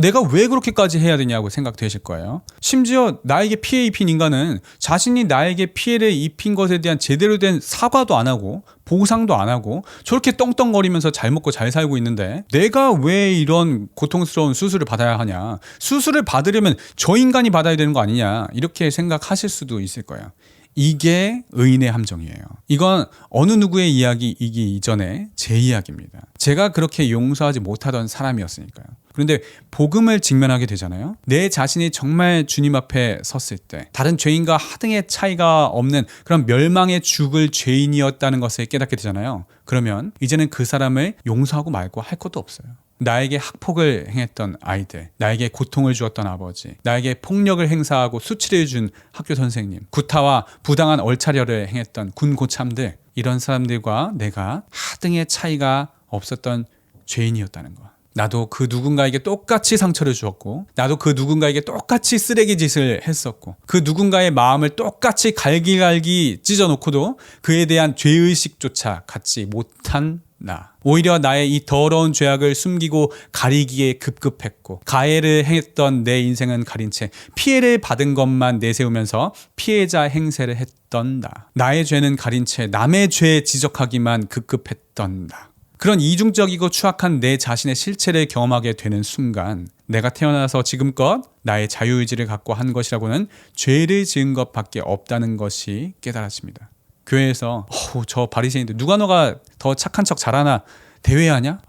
내가 왜 그렇게까지 해야 되냐고 생각되실 거예요. 심지어 나에게 피해 입힌 인간은 자신이 나에게 피해를 입힌 것에 대한 제대로 된 사과도 안 하고 보상도 안 하고 저렇게 떵떵거리면서 잘 먹고 잘 살고 있는데 내가 왜 이런 고통스러운 수술을 받아야 하냐. 수술을 받으려면 저 인간이 받아야 되는 거 아니냐. 이렇게 생각하실 수도 있을 거예요. 이게 의인의 함정이에요. 이건 어느 누구의 이야기이기 이전에 제 이야기입니다. 제가 그렇게 용서하지 못하던 사람이었으니까요. 그런데 복음을 직면하게 되잖아요. 내 자신이 정말 주님 앞에 섰을 때 다른 죄인과 하등의 차이가 없는 그런 멸망에 죽을 죄인이었다는 것을 깨닫게 되잖아요. 그러면 이제는 그 사람을 용서하고 말고 할 것도 없어요. 나에게 학폭을 행했던 아이들, 나에게 고통을 주었던 아버지, 나에게 폭력을 행사하고 수치를 준 학교 선생님, 구타와 부당한 얼차려를 행했던 군 고참들, 이런 사람들과 내가 하등의 차이가 없었던 죄인이었다는 것. 나도 그 누군가에게 똑같이 상처를 주었고 나도 그 누군가에게 똑같이 쓰레기 짓을 했었고 그 누군가의 마음을 똑같이 갈기갈기 찢어놓고도 그에 대한 죄의식조차 갖지 못한 나. 오히려 나의 이 더러운 죄악을 숨기고 가리기에 급급했고 가해를 했던 내 인생은 가린 채 피해를 받은 것만 내세우면서 피해자 행세를 했던 나. 나의 죄는 가린 채 남의 죄 지적하기만 급급했던 나. 그런 이중적이고 추악한 내 자신의 실체를 경험하게 되는 순간 내가 태어나서 지금껏 나의 자유의지를 갖고 한 것이라고는 죄를 지은 것밖에 없다는 것이 깨달아집니다. 교회에서 저 바리새인들 누가 너가 더 착한 척 잘하나 대회하냐?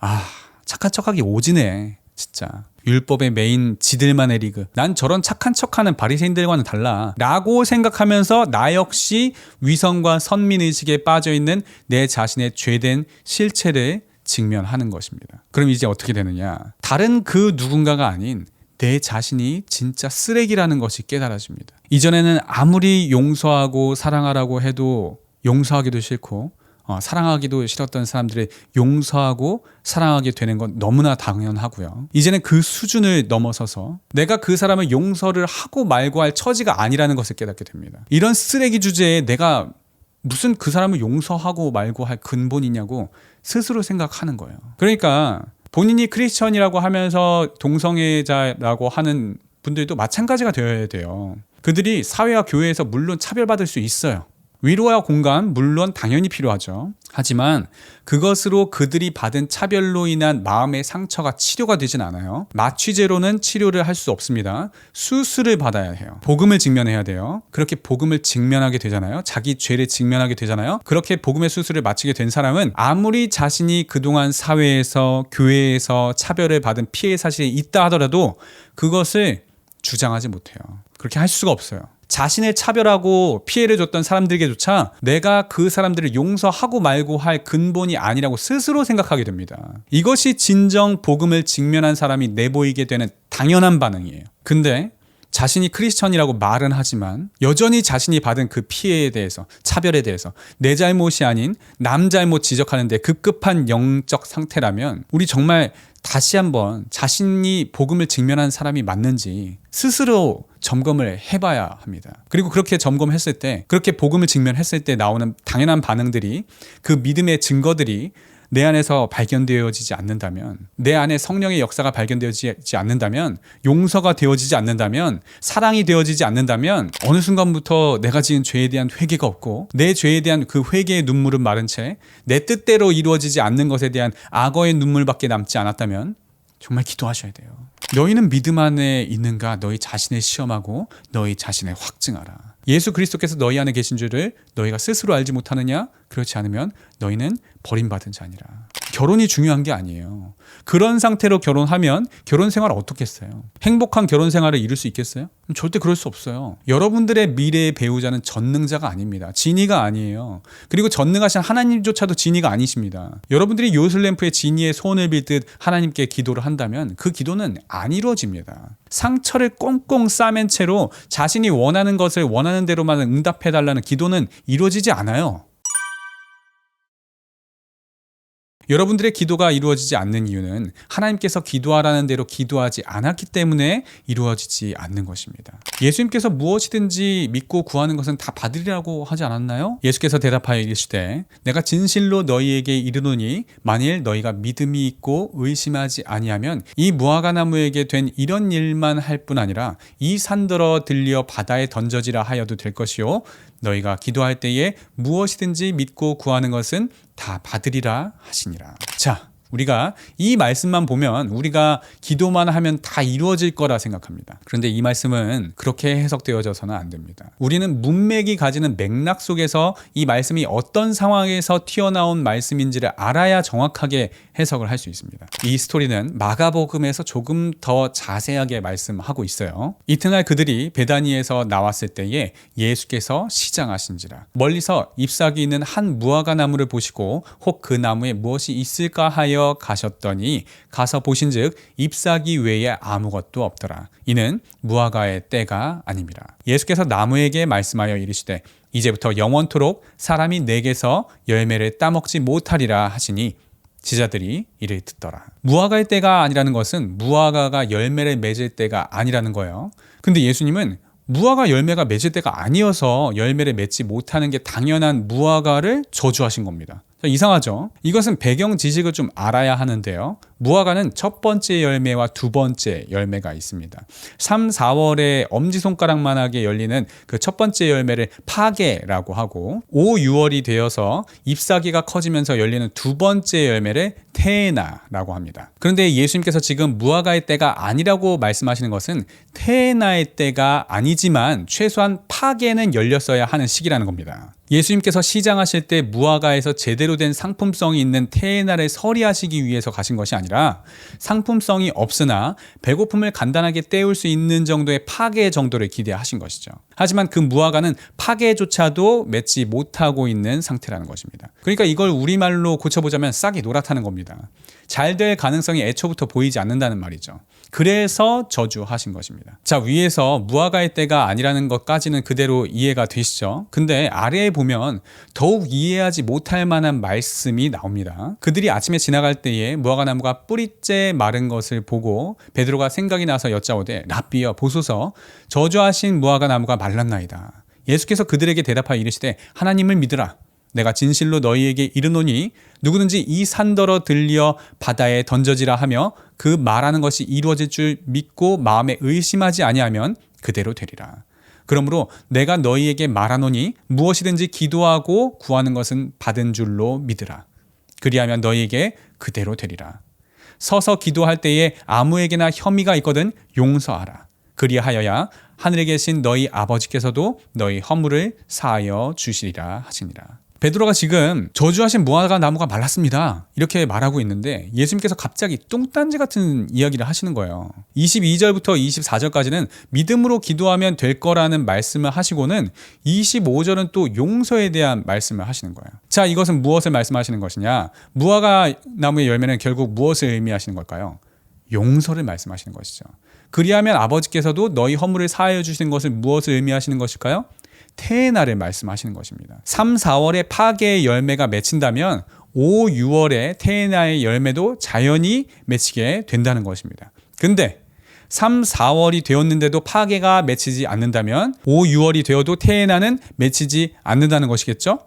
착한 척하기 오지네 진짜. 율법의 메인 지들만의 리그. 난 저런 착한 척하는 바리새인들과는 달라 라고 생각하면서 나 역시 위선과 선민의식에 빠져있는 내 자신의 죄된 실체를 직면하는 것입니다. 그럼 이제 어떻게 되느냐. 다른 그 누군가가 아닌 내 자신이 진짜 쓰레기라는 것이 깨달아집니다. 이전에는 아무리 용서하고 사랑하라고 해도 용서하기도 싫고 사랑하기도 싫었던 사람들을 용서하고 사랑하게 되는 건 너무나 당연하고요. 이제는 그 수준을 넘어서서 내가 그 사람을 용서를 하고 말고 할 처지가 아니라는 것을 깨닫게 됩니다. 이런 쓰레기 주제에 내가 무슨 그 사람을 용서하고 말고 할 근본이냐고 스스로 생각하는 거예요. 그러니까 본인이 크리스천이라고 하면서 동성애자라고 하는 분들도 마찬가지가 되어야 돼요. 그들이 사회와 교회에서 물론 차별받을 수 있어요. 위로와 공감 물론 당연히 필요하죠. 하지만 그것으로 그들이 받은 차별로 인한 마음의 상처가 치료가 되진 않아요. 마취제로는 치료를 할 수 없습니다. 수술을 받아야 해요. 복음을 직면해야 돼요. 그렇게 복음을 직면하게 되잖아요. 자기 죄를 직면하게 되잖아요. 그렇게 복음의 수술을 마치게 된 사람은 아무리 자신이 그동안 사회에서 교회에서 차별을 받은 피해 사실이 있다 하더라도 그것을 주장하지 못해요. 그렇게 할 수가 없어요. 자신을 차별하고 피해를 줬던 사람들에게조차 내가 그 사람들을 용서하고 말고 할 근본이 아니라고 스스로 생각하게 됩니다. 이것이 진정 복음을 직면한 사람이 내보이게 되는 당연한 반응이에요. 근데 자신이 크리스천이라고 말은 하지만 여전히 자신이 받은 그 피해에 대해서 차별에 대해서 내 잘못이 아닌 남 잘못 지적하는 데 급급한 영적 상태라면 우리 정말 다시 한번 자신이 복음을 직면한 사람이 맞는지 스스로 점검을 해봐야 합니다. 그리고 그렇게 점검했을 때 그렇게 복음을 직면했을 때 나오는 당연한 반응들이 그 믿음의 증거들이 내 안에서 발견되어지지 않는다면 내 안에 성령의 역사가 발견되어지지 않는다면 용서가 되어지지 않는다면 사랑이 되어지지 않는다면 어느 순간부터 내가 지은 죄에 대한 회개가 없고 내 죄에 대한 그 회개의 눈물은 마른 채 내 뜻대로 이루어지지 않는 것에 대한 악어의 눈물밖에 남지 않았다면 정말 기도하셔야 돼요. 너희는 믿음 안에 있는가? 너희 자신을 시험하고 너희 자신을 확증하라. 예수 그리스도께서 너희 안에 계신 줄을 너희가 스스로 알지 못하느냐? 그렇지 않으면 너희는 버림받은 자니라. 결혼이 중요한 게 아니에요. 그런 상태로 결혼하면 결혼 생활을 어떻게 했어요? 행복한 결혼 생활을 이룰 수 있겠어요? 절대 그럴 수 없어요. 여러분들의 미래의 배우자는 전능자가 아닙니다. 지니가 아니에요. 그리고 전능하신 하나님조차도 지니가 아니십니다. 여러분들이 요술램프에 지니의 소원을 빌듯 하나님께 기도를 한다면 그 기도는 안 이루어집니다. 상처를 꽁꽁 싸맨 채로 자신이 원하는 것을 원하는 대로만 응답해달라는 기도는 이루어지지 않아요. 여러분들의 기도가 이루어지지 않는 이유는 하나님께서 기도하라는 대로 기도하지 않았기 때문에 이루어지지 않는 것입니다. 예수님께서 무엇이든지 믿고 구하는 것은 다 받으리라고 하지 않았나요? 예수께서 대답하여 이르시되 내가 진실로 너희에게 이르노니 만일 너희가 믿음이 있고 의심하지 아니하면 이 무화과 나무에게 된 이런 일만 할 뿐 아니라 이 산더러 들려 바다에 던져지라 하여도 될 것이요 너희가 기도할 때에 무엇이든지 믿고 구하는 것은 다 받으리라 하시니라. 자, 우리가 이 말씀만 보면 우리가 기도만 하면 다 이루어질 거라 생각합니다. 그런데 이 말씀은 그렇게 해석되어져서는 안 됩니다. 우리는 문맥이 가지는 맥락 속에서 이 말씀이 어떤 상황에서 튀어나온 말씀인지를 알아야 정확하게 해석을 할 수 있습니다. 이 스토리는 마가복음에서 조금 더 자세하게 말씀하고 있어요. 이튿날 그들이 베다니에서 나왔을 때에 예수께서 시장하신지라 멀리서 잎사귀 있는 한 무화과 나무를 보시고 혹 그 나무에 무엇이 있을까 하여 가셨더니 가서 보신즉 잎사귀 외에 아무것도 없더라. 이는 무화과의 때가 아님이라. 예수께서 나무에게 말씀하여 이르시되 이제부터 영원토록 사람이 내게서 열매를 따먹지 못하리라 하시니 제자들이 이를 듣더라. 무화과의 때가 아니라는 것은 무화과가 열매를 맺을 때가 아니라는 거예요. 근데 예수님은 무화과 열매가 맺을 때가 아니어서 열매를 맺지 못하는 게 당연한 무화과를 저주하신 겁니다. 이상하죠? 이것은 배경 지식을 좀 알아야 하는데요. 무화과는 첫 번째 열매와 두 번째 열매가 있습니다. 3, 4월에 엄지손가락만하게 열리는 그 첫 번째 열매를 파게라고 하고 5, 6월이 되어서 잎사귀가 커지면서 열리는 두 번째 열매를 테에나라고 합니다. 그런데 예수님께서 지금 무화과의 때가 아니라고 말씀하시는 것은 테에나의 때가 아니지만 최소한 파게는 열렸어야 하는 시기라는 겁니다. 예수님께서 시장하실 때 무화과에서 제대로 된 상품성이 있는 테에나를 서리하시기 위해서 가신 것이 아니라 상품성이 없으나 배고픔을 간단하게 때울 수 있는 정도의 파괴 정도를 기대하신 것이죠. 하지만 그 무화과는 파괴조차도 맺지 못하고 있는 상태라는 것입니다. 그러니까 이걸 우리말로 고쳐보자면 싹이 노랗다는 겁니다. 잘 될 가능성이 애초부터 보이지 않는다는 말이죠. 그래서 저주하신 것입니다. 자, 위에서 무화과의 때가 아니라는 것까지는 그대로 이해가 되시죠? 근데 아래에 보면 더욱 이해하지 못할 만한 말씀이 나옵니다. 그들이 아침에 지나갈 때에 무화과 나무가 뿌리째 마른 것을 보고 베드로가 생각이 나서 여짜오되 랍비여 보소서 저주하신 무화과 나무가 말랐나이다. 예수께서 그들에게 대답하여 이르시되 하나님을 믿으라. 내가 진실로 너희에게 이르노니 누구든지 이 산더러 들려 바다에 던져지라 하며 그 말하는 것이 이루어질 줄 믿고 마음에 의심하지 아니하면 그대로 되리라. 그러므로 내가 너희에게 말하노니 무엇이든지 기도하고 구하는 것은 받은 줄로 믿으라. 그리하면 너희에게 그대로 되리라. 서서 기도할 때에 아무에게나 혐의가 있거든 용서하라. 그리하여야 하늘에 계신 너희 아버지께서도 너희 허물을 사하여 주시리라 하시니라. 베드로가 지금 저주하신 무화과 나무가 말랐습니다. 이렇게 말하고 있는데 예수님께서 갑자기 뚱딴지 같은 이야기를 하시는 거예요. 22절부터 24절까지는 믿음으로 기도하면 될 거라는 말씀을 하시고는 25절은 또 용서에 대한 말씀을 하시는 거예요. 자, 이것은 무엇을 말씀하시는 것이냐? 무화과 나무의 열매는 결국 무엇을 의미하시는 걸까요? 용서를 말씀하시는 것이죠. 그리하면 아버지께서도 너희 허물을 사하여 주시는 것을 무엇을 의미하시는 것일까요? 테에나를 말씀하시는 것입니다. 3, 4월에 파게의 열매가 맺힌다면 5, 6월에 테에나의 열매도 자연히 맺히게 된다는 것입니다. 근데 3, 4월이 되었는데도 파게가 맺히지 않는다면 5, 6월이 되어도 테에나는 맺히지 않는다는 것이겠죠?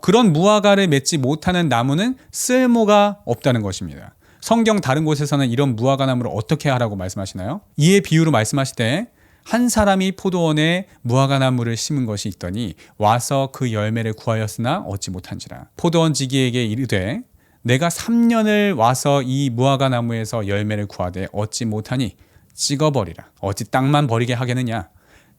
그런 무화과를 맺지 못하는 나무는 쓸모가 없다는 것입니다. 성경 다른 곳에서는 이런 무화과 나무를 어떻게 하라고 말씀하시나요? 이의 비유로 말씀하시되 한 사람이 포도원에 무화과 나무를 심은 것이 있더니 와서 그 열매를 구하였으나 얻지 못한지라. 포도원 지기에게 이르되 내가 3년을 와서 이 무화과 나무에서 열매를 구하되 얻지 못하니 찍어버리라. 어찌 땅만 버리게 하겠느냐.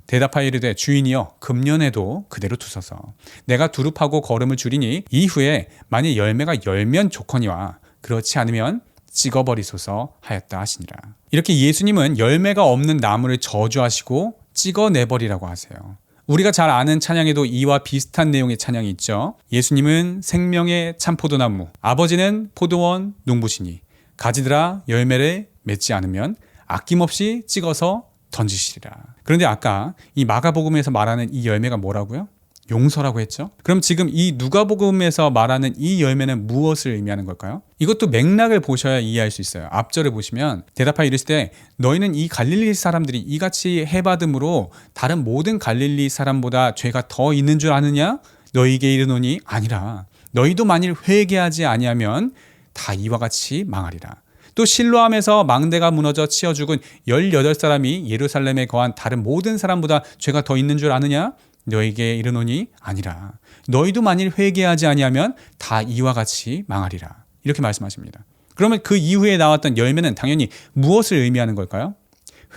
대답하여 이르되 주인이여 금년에도 그대로 두소서. 내가 두릅하고 거름을 줄이니 이후에 만일 열매가 열면 좋거니와 그렇지 않으면 찍어버리소서 하였다 하시니라. 이렇게 예수님은 열매가 없는 나무를 저주하시고 찍어내버리라고 하세요. 우리가 잘 아는 찬양에도 이와 비슷한 내용의 찬양이 있죠. 예수님은 생명의 참포도나무, 아버지는 포도원 농부시니 가지들아 열매를 맺지 않으면 아낌없이 찍어서 던지시리라. 그런데 아까 이 마가복음에서 말하는 이 열매가 뭐라고요? 용서라고 했죠. 그럼 지금 이 누가복음에서 말하는 이 열매는 무엇을 의미하는 걸까요? 이것도 맥락을 보셔야 이해할 수 있어요. 앞절을 보시면 대답하여 이르실 때 너희는 이 갈릴리 사람들이 이같이 해받음으로 다른 모든 갈릴리 사람보다 죄가 더 있는 줄 아느냐? 너희에게 이르노니 아니라 너희도 만일 회개하지 아니하면 다 이와 같이 망하리라. 또 실로암에서 망대가 무너져 치어 죽은 18사람이 예루살렘에 거한 다른 모든 사람보다 죄가 더 있는 줄 아느냐? 너에게 이르노니 아니라 너희도 만일 회개하지 아니하면 다 이와 같이 망하리라. 이렇게 말씀하십니다. 그러면 그 이후에 나왔던 열매는 당연히 무엇을 의미하는 걸까요?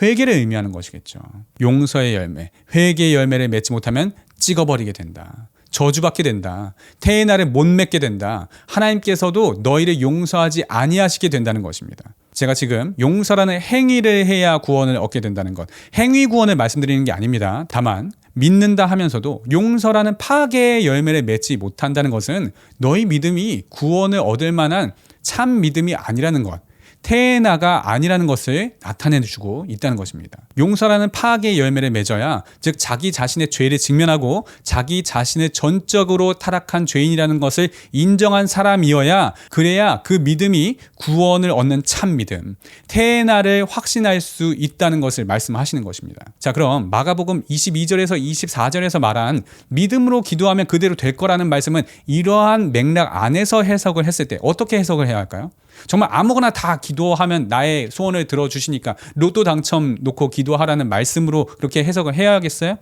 회개를 의미하는 것이겠죠. 용서의 열매, 회개의 열매를 맺지 못하면 찍어버리게 된다. 저주받게 된다. 태의 못 맺게 된다. 하나님께서도 너희를 용서하지 아니하시게 된다는 것입니다. 제가 지금 용서라는 행위를 해야 구원을 얻게 된다는 것, 행위 구원을 말씀드리는 게 아닙니다. 다만 믿는다 하면서도 용서라는 파괴의 열매를 맺지 못한다는 것은 너희 믿음이 구원을 얻을 만한 참 믿음이 아니라는 것, 테에나가 아니라는 것을 나타내주고 있다는 것입니다. 용서라는 파악의 열매를 맺어야, 즉 자기 자신의 죄를 직면하고 자기 자신을 전적으로 타락한 죄인이라는 것을 인정한 사람이어야, 그래야 그 믿음이 구원을 얻는 참 믿음, 테에나를 확신할 수 있다는 것을 말씀하시는 것입니다. 자, 그럼 마가복음 22절에서 24절에서 말한 믿음으로 기도하면 그대로 될 거라는 말씀은 이러한 맥락 안에서 해석을 했을 때 어떻게 해석을 해야 할까요? 정말 아무거나 다 기도하면 나의 소원을 들어주시니까 로또 당첨 놓고 기도하라는 말씀으로 그렇게 해석을 해야겠어요?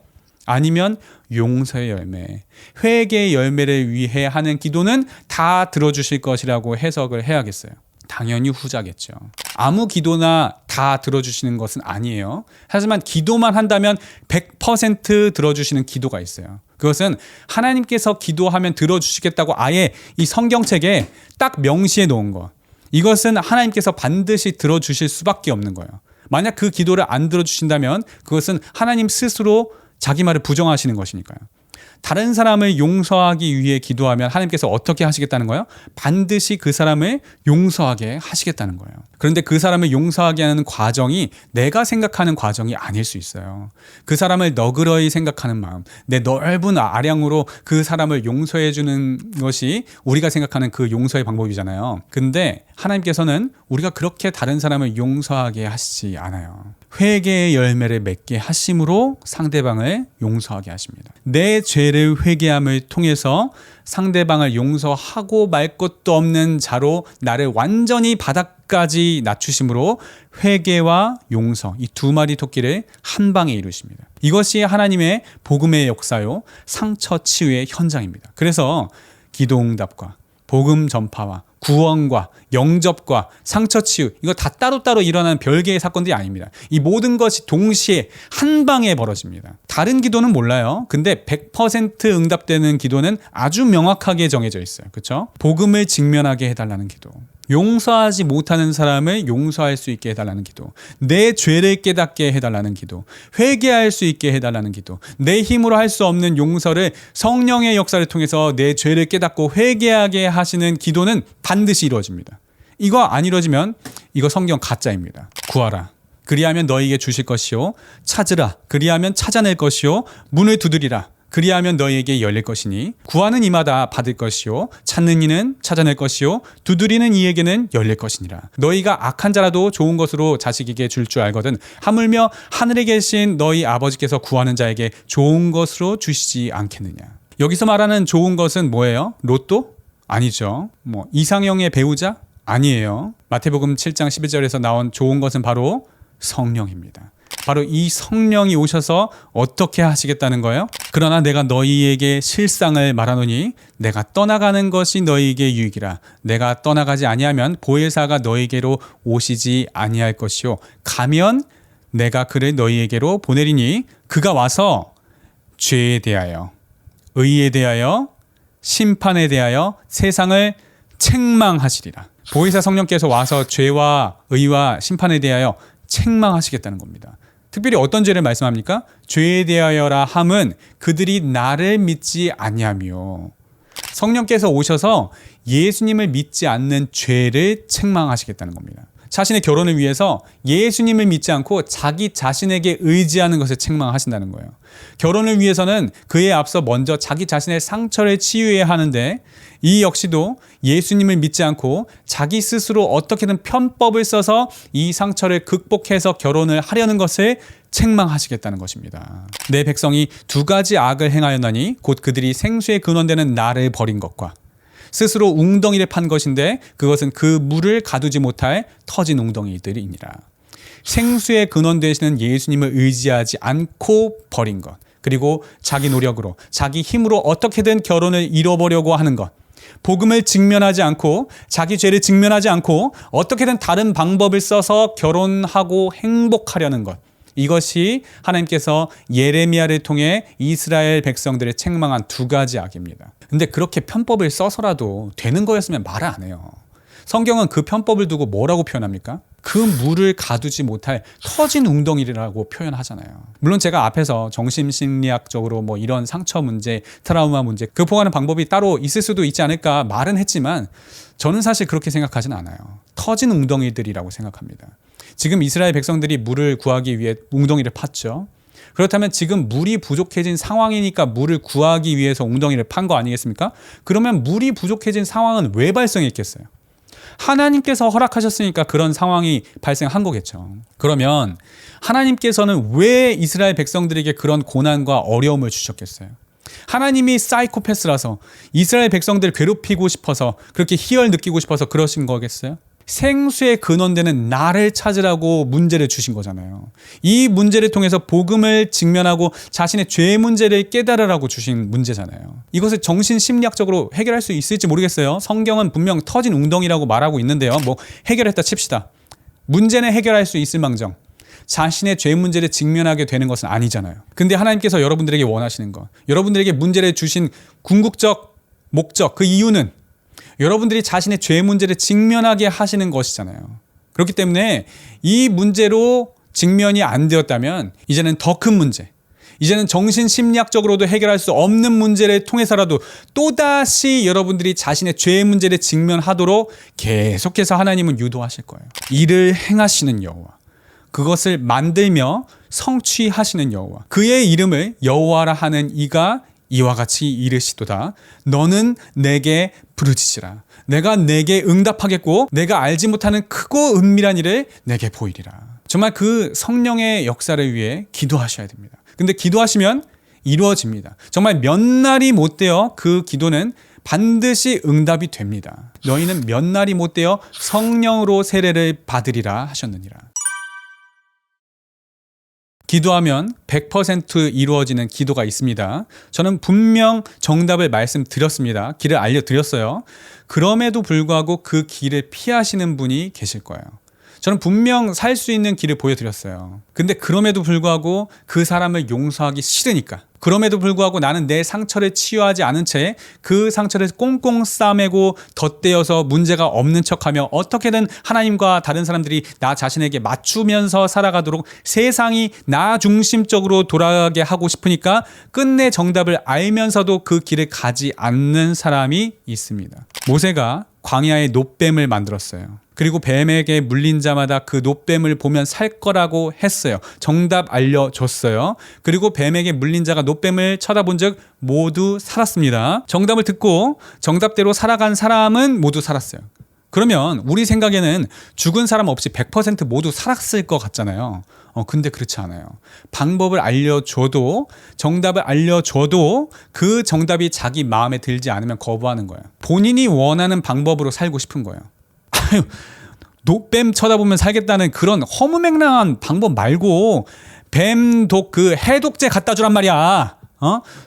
아니면 용서의 열매, 회개의 열매를 위해 하는 기도는 다 들어주실 것이라고 해석을 해야겠어요? 당연히 후자겠죠. 아무 기도나 다 들어주시는 것은 아니에요. 하지만 기도만 한다면 100% 들어주시는 기도가 있어요. 그것은 하나님께서 기도하면 들어주시겠다고 아예 이 성경책에 딱 명시해 놓은 것. 이것은 하나님께서 반드시 들어주실 수밖에 없는 거예요. 만약 그 기도를 안 들어주신다면 그것은 하나님 스스로 자기 말을 부정하시는 것이니까요. 다른 사람을 용서하기 위해 기도하면 하나님께서 어떻게 하시겠다는 거예요? 반드시 그 사람을 용서하게 하시겠다는 거예요. 그런데 그 사람을 용서하게 하는 과정이 내가 생각하는 과정이 아닐 수 있어요. 그 사람을 너그러이 생각하는 마음, 내 넓은 아량으로 그 사람을 용서해 주는 것이 우리가 생각하는 그 용서의 방법이잖아요. 근데 하나님께서는 우리가 그렇게 다른 사람을 용서하게 하시지 않아요. 회개의 열매를 맺게 하심으로 상대방을 용서하게 하십니다. 내 죄를 회개함을 통해서 상대방을 용서하고 말 것도 없는 자로 나를 완전히 바닥까지 낮추심으로 회개와 용서, 이 두 마리 토끼를 한 방에 이루십니다. 이것이 하나님의 복음의 역사요, 상처 치유의 현장입니다. 그래서 기도응답과 복음 전파와 구원과 영접과 상처 치유, 이거 다 따로따로 일어나는 별개의 사건들이 아닙니다. 이 모든 것이 동시에 한 방에 벌어집니다. 다른 기도는 몰라요. 근데 100% 응답되는 기도는 아주 명확하게 정해져 있어요. 그렇죠? 복음을 직면하게 해달라는 기도, 용서하지 못하는 사람을 용서할 수 있게 해달라는 기도, 내 죄를 깨닫게 해달라는 기도, 회개할 수 있게 해달라는 기도, 내 힘으로 할 수 없는 용서를 성령의 역사를 통해서 내 죄를 깨닫고 회개하게 하시는 기도는 반드시 이루어집니다. 이거 안 이루어지면 이거 성경 가짜입니다. 구하라, 그리하면 너희에게 주실 것이요, 찾으라, 그리하면 찾아낼 것이요, 문을 두드리라, 그리하면 너희에게 열릴 것이니, 구하는 이마다 받을 것이요, 찾는 이는 찾아낼 것이요, 두드리는 이에게는 열릴 것이니라. 너희가 악한 자라도 좋은 것으로 자식에게 줄 줄 알거든 하물며 하늘에 계신 너희 아버지께서 구하는 자에게 좋은 것으로 주시지 않겠느냐. 여기서 말하는 좋은 것은 뭐예요? 로또? 아니죠. 이상형의 배우자? 아니에요. 마태복음 7장 11절에서 나온 좋은 것은 바로 성령입니다. 바로 이 성령이 오셔서 어떻게 하시겠다는 거예요? 그러나 내가 너희에게 실상을 말하노니 내가 떠나가는 것이 너희에게 유익이라. 내가 떠나가지 아니하면 보혜사가 너희에게로 오시지 아니할 것이요 가면 내가 그를 너희에게로 보내리니 그가 와서 죄에 대하여 의에 대하여 심판에 대하여 세상을 책망하시리라. 보혜사 성령께서 와서 죄와 의와 심판에 대하여 책망하시겠다는 겁니다. 특별히 어떤 죄를 말씀합니까? 죄에 대하여라 함은 그들이 나를 믿지 아니하며, 성령께서 오셔서 예수님을 믿지 않는 죄를 책망하시겠다는 겁니다. 자신의 결혼을 위해서 예수님을 믿지 않고 자기 자신에게 의지하는 것을 책망하신다는 거예요. 결혼을 위해서는 그에 앞서 먼저 자기 자신의 상처를 치유해야 하는데, 이 역시도 예수님을 믿지 않고 자기 스스로 어떻게든 편법을 써서 이 상처를 극복해서 결혼을 하려는 것을 책망하시겠다는 것입니다. 내 백성이 두 가지 악을 행하였나니 곧 그들이 생수의 근원되는 나를 버린 것과 스스로 웅덩이를 판 것인데 그것은 그 물을 가두지 못할 터진 웅덩이들이니라. 생수의 근원 되시는 예수님을 의지하지 않고 버린 것, 그리고 자기 노력으로 자기 힘으로 어떻게든 결혼을 이뤄보려고 하는 것, 복음을 직면하지 않고 자기 죄를 직면하지 않고 어떻게든 다른 방법을 써서 결혼하고 행복하려는 것, 이것이 하나님께서 예레미야를 통해 이스라엘 백성들을 책망한 두 가지 악입니다. 근데 그렇게 편법을 써서라도 되는 거였으면 말을 안 해요. 성경은 그 편법을 두고 뭐라고 표현합니까? 그 물을 가두지 못할 터진 웅덩이라고 표현하잖아요. 물론 제가 앞에서 정신심리학적으로 뭐 이런 상처 문제, 트라우마 문제 극복하는 방법이 따로 있을 수도 있지 않을까 말은 했지만 저는 사실 그렇게 생각하진 않아요. 터진 웅덩이들이라고 생각합니다. 지금 이스라엘 백성들이 물을 구하기 위해 웅덩이를 팠죠. 그렇다면 지금 물이 부족해진 상황이니까 물을 구하기 위해서 웅덩이를 판 거 아니겠습니까? 그러면 물이 부족해진 상황은 왜 발생했겠어요? 하나님께서 허락하셨으니까 그런 상황이 발생한 거겠죠. 그러면 하나님께서는 왜 이스라엘 백성들에게 그런 고난과 어려움을 주셨겠어요? 하나님이 사이코패스라서 이스라엘 백성들을 괴롭히고 싶어서, 그렇게 희열 느끼고 싶어서 그러신 거겠어요? 생수의 근원되는 나를 찾으라고 문제를 주신 거잖아요. 이 문제를 통해서 복음을 직면하고 자신의 죄 문제를 깨달으라고 주신 문제잖아요. 이것을 정신심리학적으로 해결할 수 있을지 모르겠어요. 성경은 분명 터진 웅덩이라고 말하고 있는데요. 뭐 해결했다 칩시다. 문제는 해결할 수 있을 망정 자신의 죄 문제를 직면하게 되는 것은 아니잖아요. 근데 하나님께서 여러분들에게 원하시는 것, 여러분들에게 문제를 주신 궁극적 목적, 그 이유는 여러분들이 자신의 죄 문제를 직면하게 하시는 것이잖아요. 그렇기 때문에 이 문제로 직면이 안 되었다면 이제는 더 큰 문제, 이제는 정신심리학적으로도 해결할 수 없는 문제를 통해서라도 또다시 여러분들이 자신의 죄 문제를 직면하도록 계속해서 하나님은 유도하실 거예요. 이를 행하시는 여호와, 그것을 만들며 성취하시는 여호와, 그의 이름을 여호와라 하는 이가 이와 같이 이르시도다. 너는 내게 부르짖으라. 내가 내게 응답하겠고 내가 알지 못하는 크고 은밀한 일을 내게 보이리라. 정말 그 성령의 역사를 위해 기도하셔야 됩니다. 근데 기도하시면 이루어집니다. 정말 몇 날이 못 되어 그 기도는 반드시 응답이 됩니다. 너희는 몇 날이 못 되어 성령으로 세례를 받으리라 하셨느니라. 기도하면 100% 이루어지는 기도가 있습니다. 저는 분명 정답을 말씀드렸습니다. 길을 알려드렸어요. 그럼에도 불구하고 그 길을 피하시는 분이 계실 거예요. 저는 분명 살 수 있는 길을 보여드렸어요. 근데 그럼에도 불구하고 그 사람을 용서하기 싫으니까, 그럼에도 불구하고 나는 내 상처를 치유하지 않은 채 그 상처를 꽁꽁 싸매고 덧대어서 문제가 없는 척하며 어떻게든 하나님과 다른 사람들이 나 자신에게 맞추면서 살아가도록 세상이 나 중심적으로 돌아가게 하고 싶으니까 끝내 정답을 알면서도 그 길을 가지 않는 사람이 있습니다. 모세가 광야에 놋뱀을 만들었어요. 그리고 뱀에게 물린 자마다 그 놋뱀을 보면 살 거라고 했어요. 정답 알려줬어요. 그리고 뱀에게 물린 자가 놋뱀을 쳐다본 즉 모두 살았습니다. 정답을 듣고 정답대로 살아간 사람은 모두 살았어요. 그러면 우리 생각에는 죽은 사람 없이 100% 모두 살았을 것 같잖아요. 근데 그렇지 않아요. 방법을 알려줘도, 정답을 알려줘도 그 정답이 자기 마음에 들지 않으면 거부하는 거예요. 본인이 원하는 방법으로 살고 싶은 거예요. 아유, 놋뱀 쳐다보면 살겠다는 그런 허무맹랑한 방법 말고 뱀독 그 해독제 갖다 주란 말이야.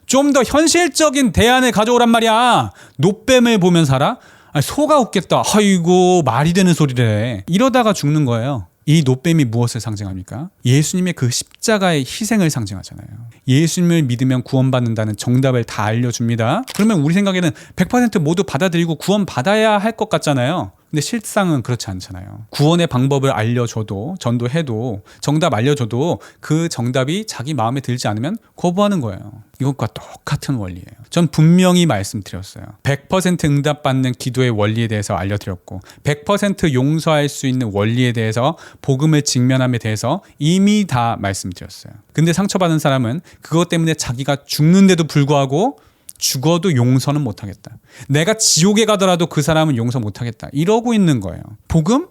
좀 더 현실적인 대안을 가져오란 말이야. 노뱀을 보면 살아? 아니, 소가 웃겠다. 아이고 말이 되는 소리래. 이러다가 죽는 거예요. 이 노뱀이 무엇을 상징합니까? 예수님의 그 십자가의 희생을 상징하잖아요. 예수님을 믿으면 구원받는다는 정답을 다 알려줍니다. 그러면 우리 생각에는 100% 모두 받아들이고 구원받아야 할 것 같잖아요. 근데 실상은 그렇지 않잖아요. 구원의 방법을 알려줘도, 전도해도, 정답 알려줘도 그 정답이 자기 마음에 들지 않으면 거부하는 거예요. 이것과 똑같은 원리예요. 전 분명히 말씀드렸어요. 100% 응답받는 기도의 원리에 대해서 알려드렸고 100% 용서할 수 있는 원리에 대해서, 복음을 직면함에 대해서 이미 다 말씀드렸어요. 근데 상처받은 사람은 그것 때문에 자기가 죽는데도 불구하고 죽어도 용서는 못하겠다. 내가 지옥에 가더라도 그 사람은 용서 못하겠다. 이러고 있는 거예요. 복음?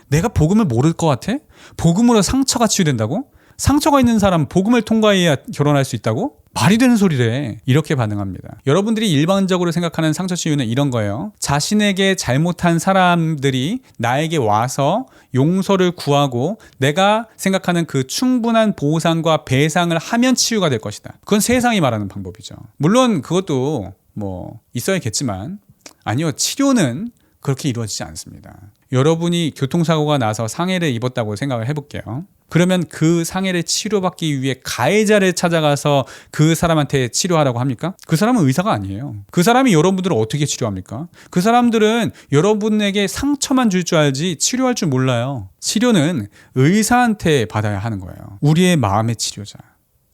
내가 복음을 모를 것 같아? 복음으로 상처가 치유된다고? 상처가 있는 사람 복음을 통과해야 결혼할 수 있다고? 말이 되는 소리래. 이렇게 반응합니다. 여러분들이 일반적으로 생각하는 상처 치유는 이런 거예요. 자신에게 잘못한 사람들이 나에게 와서 용서를 구하고 내가 생각하는 그 충분한 보상과 배상을 하면 치유가 될 것이다. 그건 세상이 말하는 방법이죠. 물론 그것도 뭐 있어야겠지만, 아니요, 치료는 그렇게 이루어지지 않습니다. 여러분이 교통사고가 나서 상해를 입었다고 생각을 해볼게요. 그러면 그 상해를 치료받기 위해 가해자를 찾아가서 그 사람한테 치료하라고 합니까? 그 사람은 의사가 아니에요. 그 사람이 여러분들을 어떻게 치료합니까? 그 사람들은 여러분에게 상처만 줄 줄 알지 치료할 줄 몰라요. 치료는 의사한테 받아야 하는 거예요. 우리의 마음의 치료자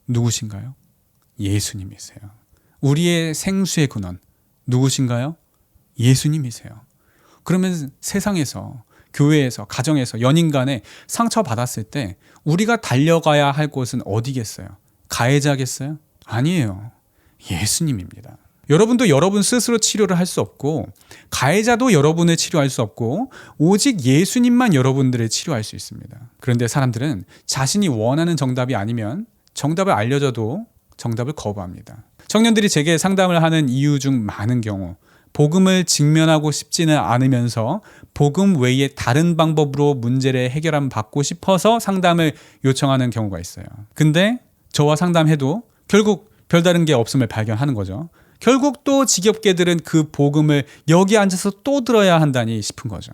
누구신가요? 예수님이세요. 우리의 생수의 근원 누구신가요? 예수님이세요. 그러면 세상에서, 교회에서, 가정에서, 연인 간에 상처받았을 때 우리가 달려가야 할 곳은 어디겠어요? 가해자겠어요? 아니에요. 예수님입니다. 여러분도 여러분 스스로 치료를 할 수 없고, 가해자도 여러분을 치료할 수 없고, 오직 예수님만 여러분들을 치료할 수 있습니다. 그런데 사람들은 자신이 원하는 정답이 아니면 정답을 알려줘도 정답을 거부합니다. 청년들이 제게 상담을 하는 이유 중 많은 경우, 복음을 직면하고 싶지는 않으면서 복음 외에 다른 방법으로 문제를 해결받고 싶어서 상담을 요청하는 경우가 있어요. 근데 저와 상담해도 결국 별다른 게 없음을 발견하는 거죠. 결국 또 지겹게 들은 그 복음을 여기 앉아서 또 들어야 한다니 싶은 거죠.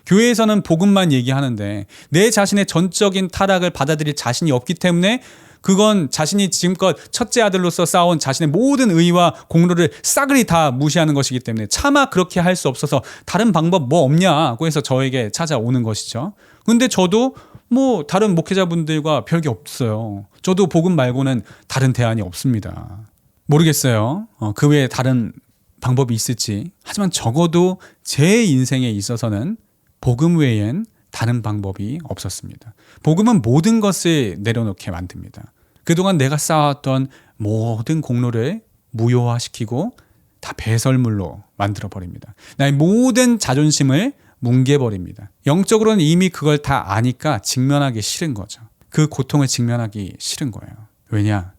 교회에서는 복음만 얘기하는데 내 자신의 전적인 타락을 받아들일 자신이 없기 때문에, 그건 자신이 지금껏 첫째 아들로서 쌓아온 자신의 모든 의와 공로를 싸그리 다 무시하는 것이기 때문에 차마 그렇게 할 수 없어서 다른 방법 뭐 없냐고 해서 저에게 찾아오는 것이죠. 근데 저도 뭐 다른 목회자분들과 별게 없어요. 저도 복음 말고는 다른 대안이 없습니다. 모르겠어요. 그 외에 다른 방법이 있을지. 하지만 적어도 제 인생에 있어서는 복음 외엔 다른 방법이 없었습니다. 복음은 모든 것을 내려놓게 만듭니다. 그동안 내가 쌓았던 모든 공로를 무효화시키고 다 배설물로 만들어버립니다. 나의 모든 자존심을 뭉개버립니다. 영적으로는 이미 그걸 다 아니까 직면하기 싫은 거죠. 그 고통을 직면하기 싫은 거예요. 왜냐?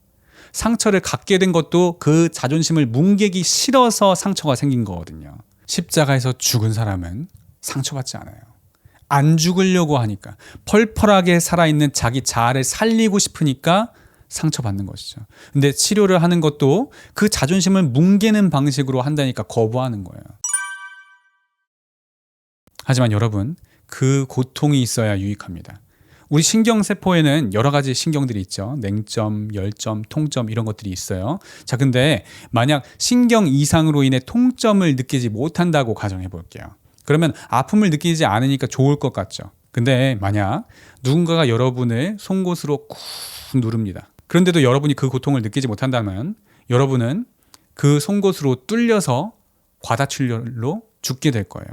상처를 갖게 된 것도 그 자존심을 뭉개기 싫어서 상처가 생긴 거거든요. 십자가에서 죽은 사람은 상처받지 않아요. 안 죽으려고 하니까, 펄펄하게 살아있는 자기 자아를 살리고 싶으니까 상처받는 것이죠. 근데 치료를 하는 것도 그 자존심을 뭉개는 방식으로 한다니까 거부하는 거예요. 하지만 여러분, 그 고통이 있어야 유익합니다. 우리 신경세포에는 여러 가지 신경들이 있죠. 냉점, 열점, 통점 이런 것들이 있어요. 자, 근데 만약 신경 이상으로 인해 통점을 느끼지 못한다고 가정해 볼게요. 그러면 아픔을 느끼지 않으니까 좋을 것 같죠. 근데 만약 누군가가 여러분을 송곳으로 꾹 누릅니다. 그런데도 여러분이 그 고통을 느끼지 못한다면 여러분은 그 송곳으로 뚫려서 과다출혈로 죽게 될 거예요.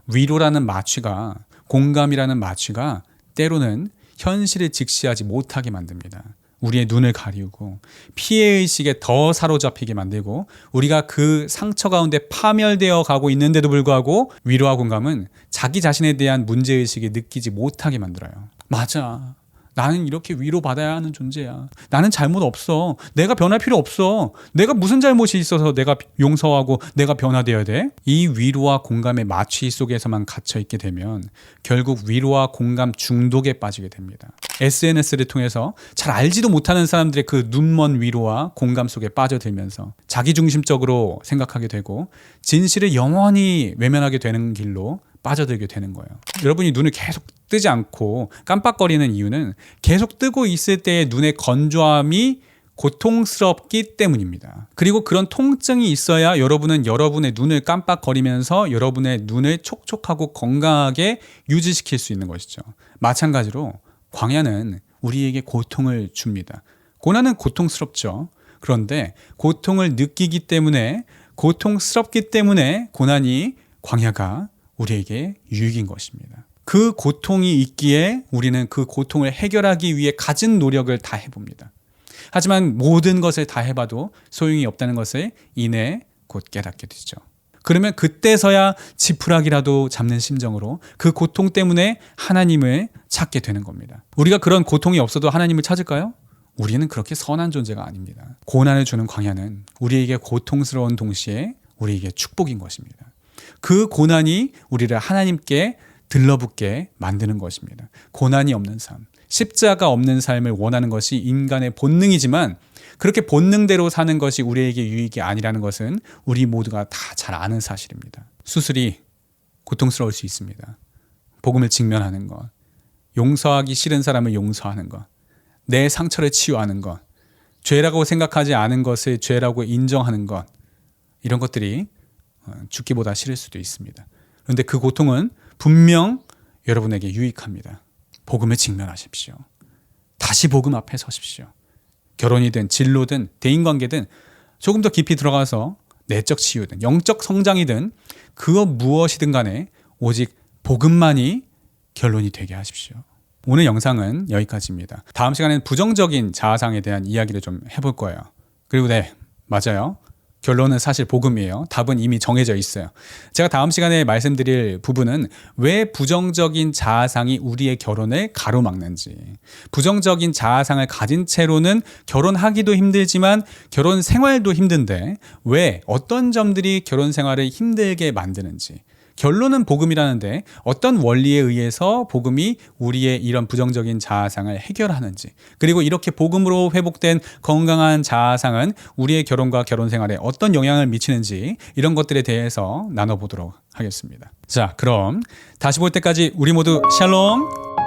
위로라는 마취가, 공감이라는 마취가 때로는 현실을 직시하지 못하게 만듭니다. 우리의 눈을 가리우고 피해의식에 더 사로잡히게 만들고, 우리가 그 상처 가운데 파멸되어 가고 있는데도 불구하고 위로와 공감은 자기 자신에 대한 문제의식을 느끼지 못하게 만들어요. 맞아, 나는 이렇게 위로받아야 하는 존재야. 나는 잘못 없어. 내가 변할 필요 없어. 내가 무슨 잘못이 있어서 내가 용서하고 내가 변화되어야 돼? 이 위로와 공감의 마취 속에서만 갇혀 있게 되면 결국 위로와 공감 중독에 빠지게 됩니다. SNS를 통해서 잘 알지도 못하는 사람들의 그 눈먼 위로와 공감 속에 빠져들면서 자기중심적으로 생각하게 되고 진실을 영원히 외면하게 되는 길로 빠져들게 되는 거예요. 여러분이 눈을 계속 뜨지 않고 깜빡거리는 이유는 계속 뜨고 있을 때의 눈의 건조함이 고통스럽기 때문입니다. 그리고 그런 통증이 있어야 여러분은 여러분의 눈을 깜빡거리면서 여러분의 눈을 촉촉하고 건강하게 유지시킬 수 있는 것이죠. 마찬가지로 광야는 우리에게 고통을 줍니다. 고난은 고통스럽죠. 그런데 고통을 느끼기 때문에 고통스럽기 때문에 고난이 광야가 우리에게 유익인 것입니다. 그 고통이 있기에 우리는 그 고통을 해결하기 위해 갖은 노력을 다 해봅니다. 하지만 모든 것을 다 해봐도 소용이 없다는 것을 이내 곧 깨닫게 되죠. 그러면 그때서야 지푸라기라도 잡는 심정으로 그 고통 때문에 하나님을 찾게 되는 겁니다. 우리가 그런 고통이 없어도 하나님을 찾을까요? 우리는 그렇게 선한 존재가 아닙니다. 고난을 주는 광야는 우리에게 고통스러운 동시에 우리에게 축복인 것입니다. 그 고난이 우리를 하나님께 들러붙게 만드는 것입니다. 고난이 없는 삶, 십자가 없는 삶을 원하는 것이 인간의 본능이지만 그렇게 본능대로 사는 것이 우리에게 유익이 아니라는 것은 우리 모두가 다 잘 아는 사실입니다. 수술이 고통스러울 수 있습니다. 복음을 직면하는 것, 용서하기 싫은 사람을 용서하는 것, 내 상처를 치유하는 것, 죄라고 생각하지 않은 것을 죄라고 인정하는 것, 이런 것들이 죽기보다 싫을 수도 있습니다. 그런데 그 고통은 분명 여러분에게 유익합니다. 복음에 직면하십시오. 다시 복음 앞에 서십시오. 결혼이든 진로든 대인관계든 조금 더 깊이 들어가서 내적 치유든 영적 성장이든 그것 무엇이든 간에 오직 복음만이 결론이 되게 하십시오. 오늘 영상은 여기까지입니다. 다음 시간에는 부정적인 자아상에 대한 이야기를 좀 해볼 거예요. 그리고 맞아요. 결론은 사실 복음이에요. 답은 이미 정해져 있어요. 제가 다음 시간에 말씀드릴 부분은 왜 부정적인 자아상이 우리의 결혼을 가로막는지, 부정적인 자아상을 가진 채로는 결혼하기도 힘들지만 결혼 생활도 힘든데 왜 어떤 점들이 결혼 생활을 힘들게 만드는지, 결론은 복음이라는데 어떤 원리에 의해서 복음이 우리의 이런 부정적인 자아상을 해결하는지, 그리고 이렇게 복음으로 회복된 건강한 자아상은 우리의 결혼과 결혼 생활에 어떤 영향을 미치는지, 이런 것들에 대해서 나눠보도록 하겠습니다. 자, 그럼 다시 볼 때까지 우리 모두 샬롬.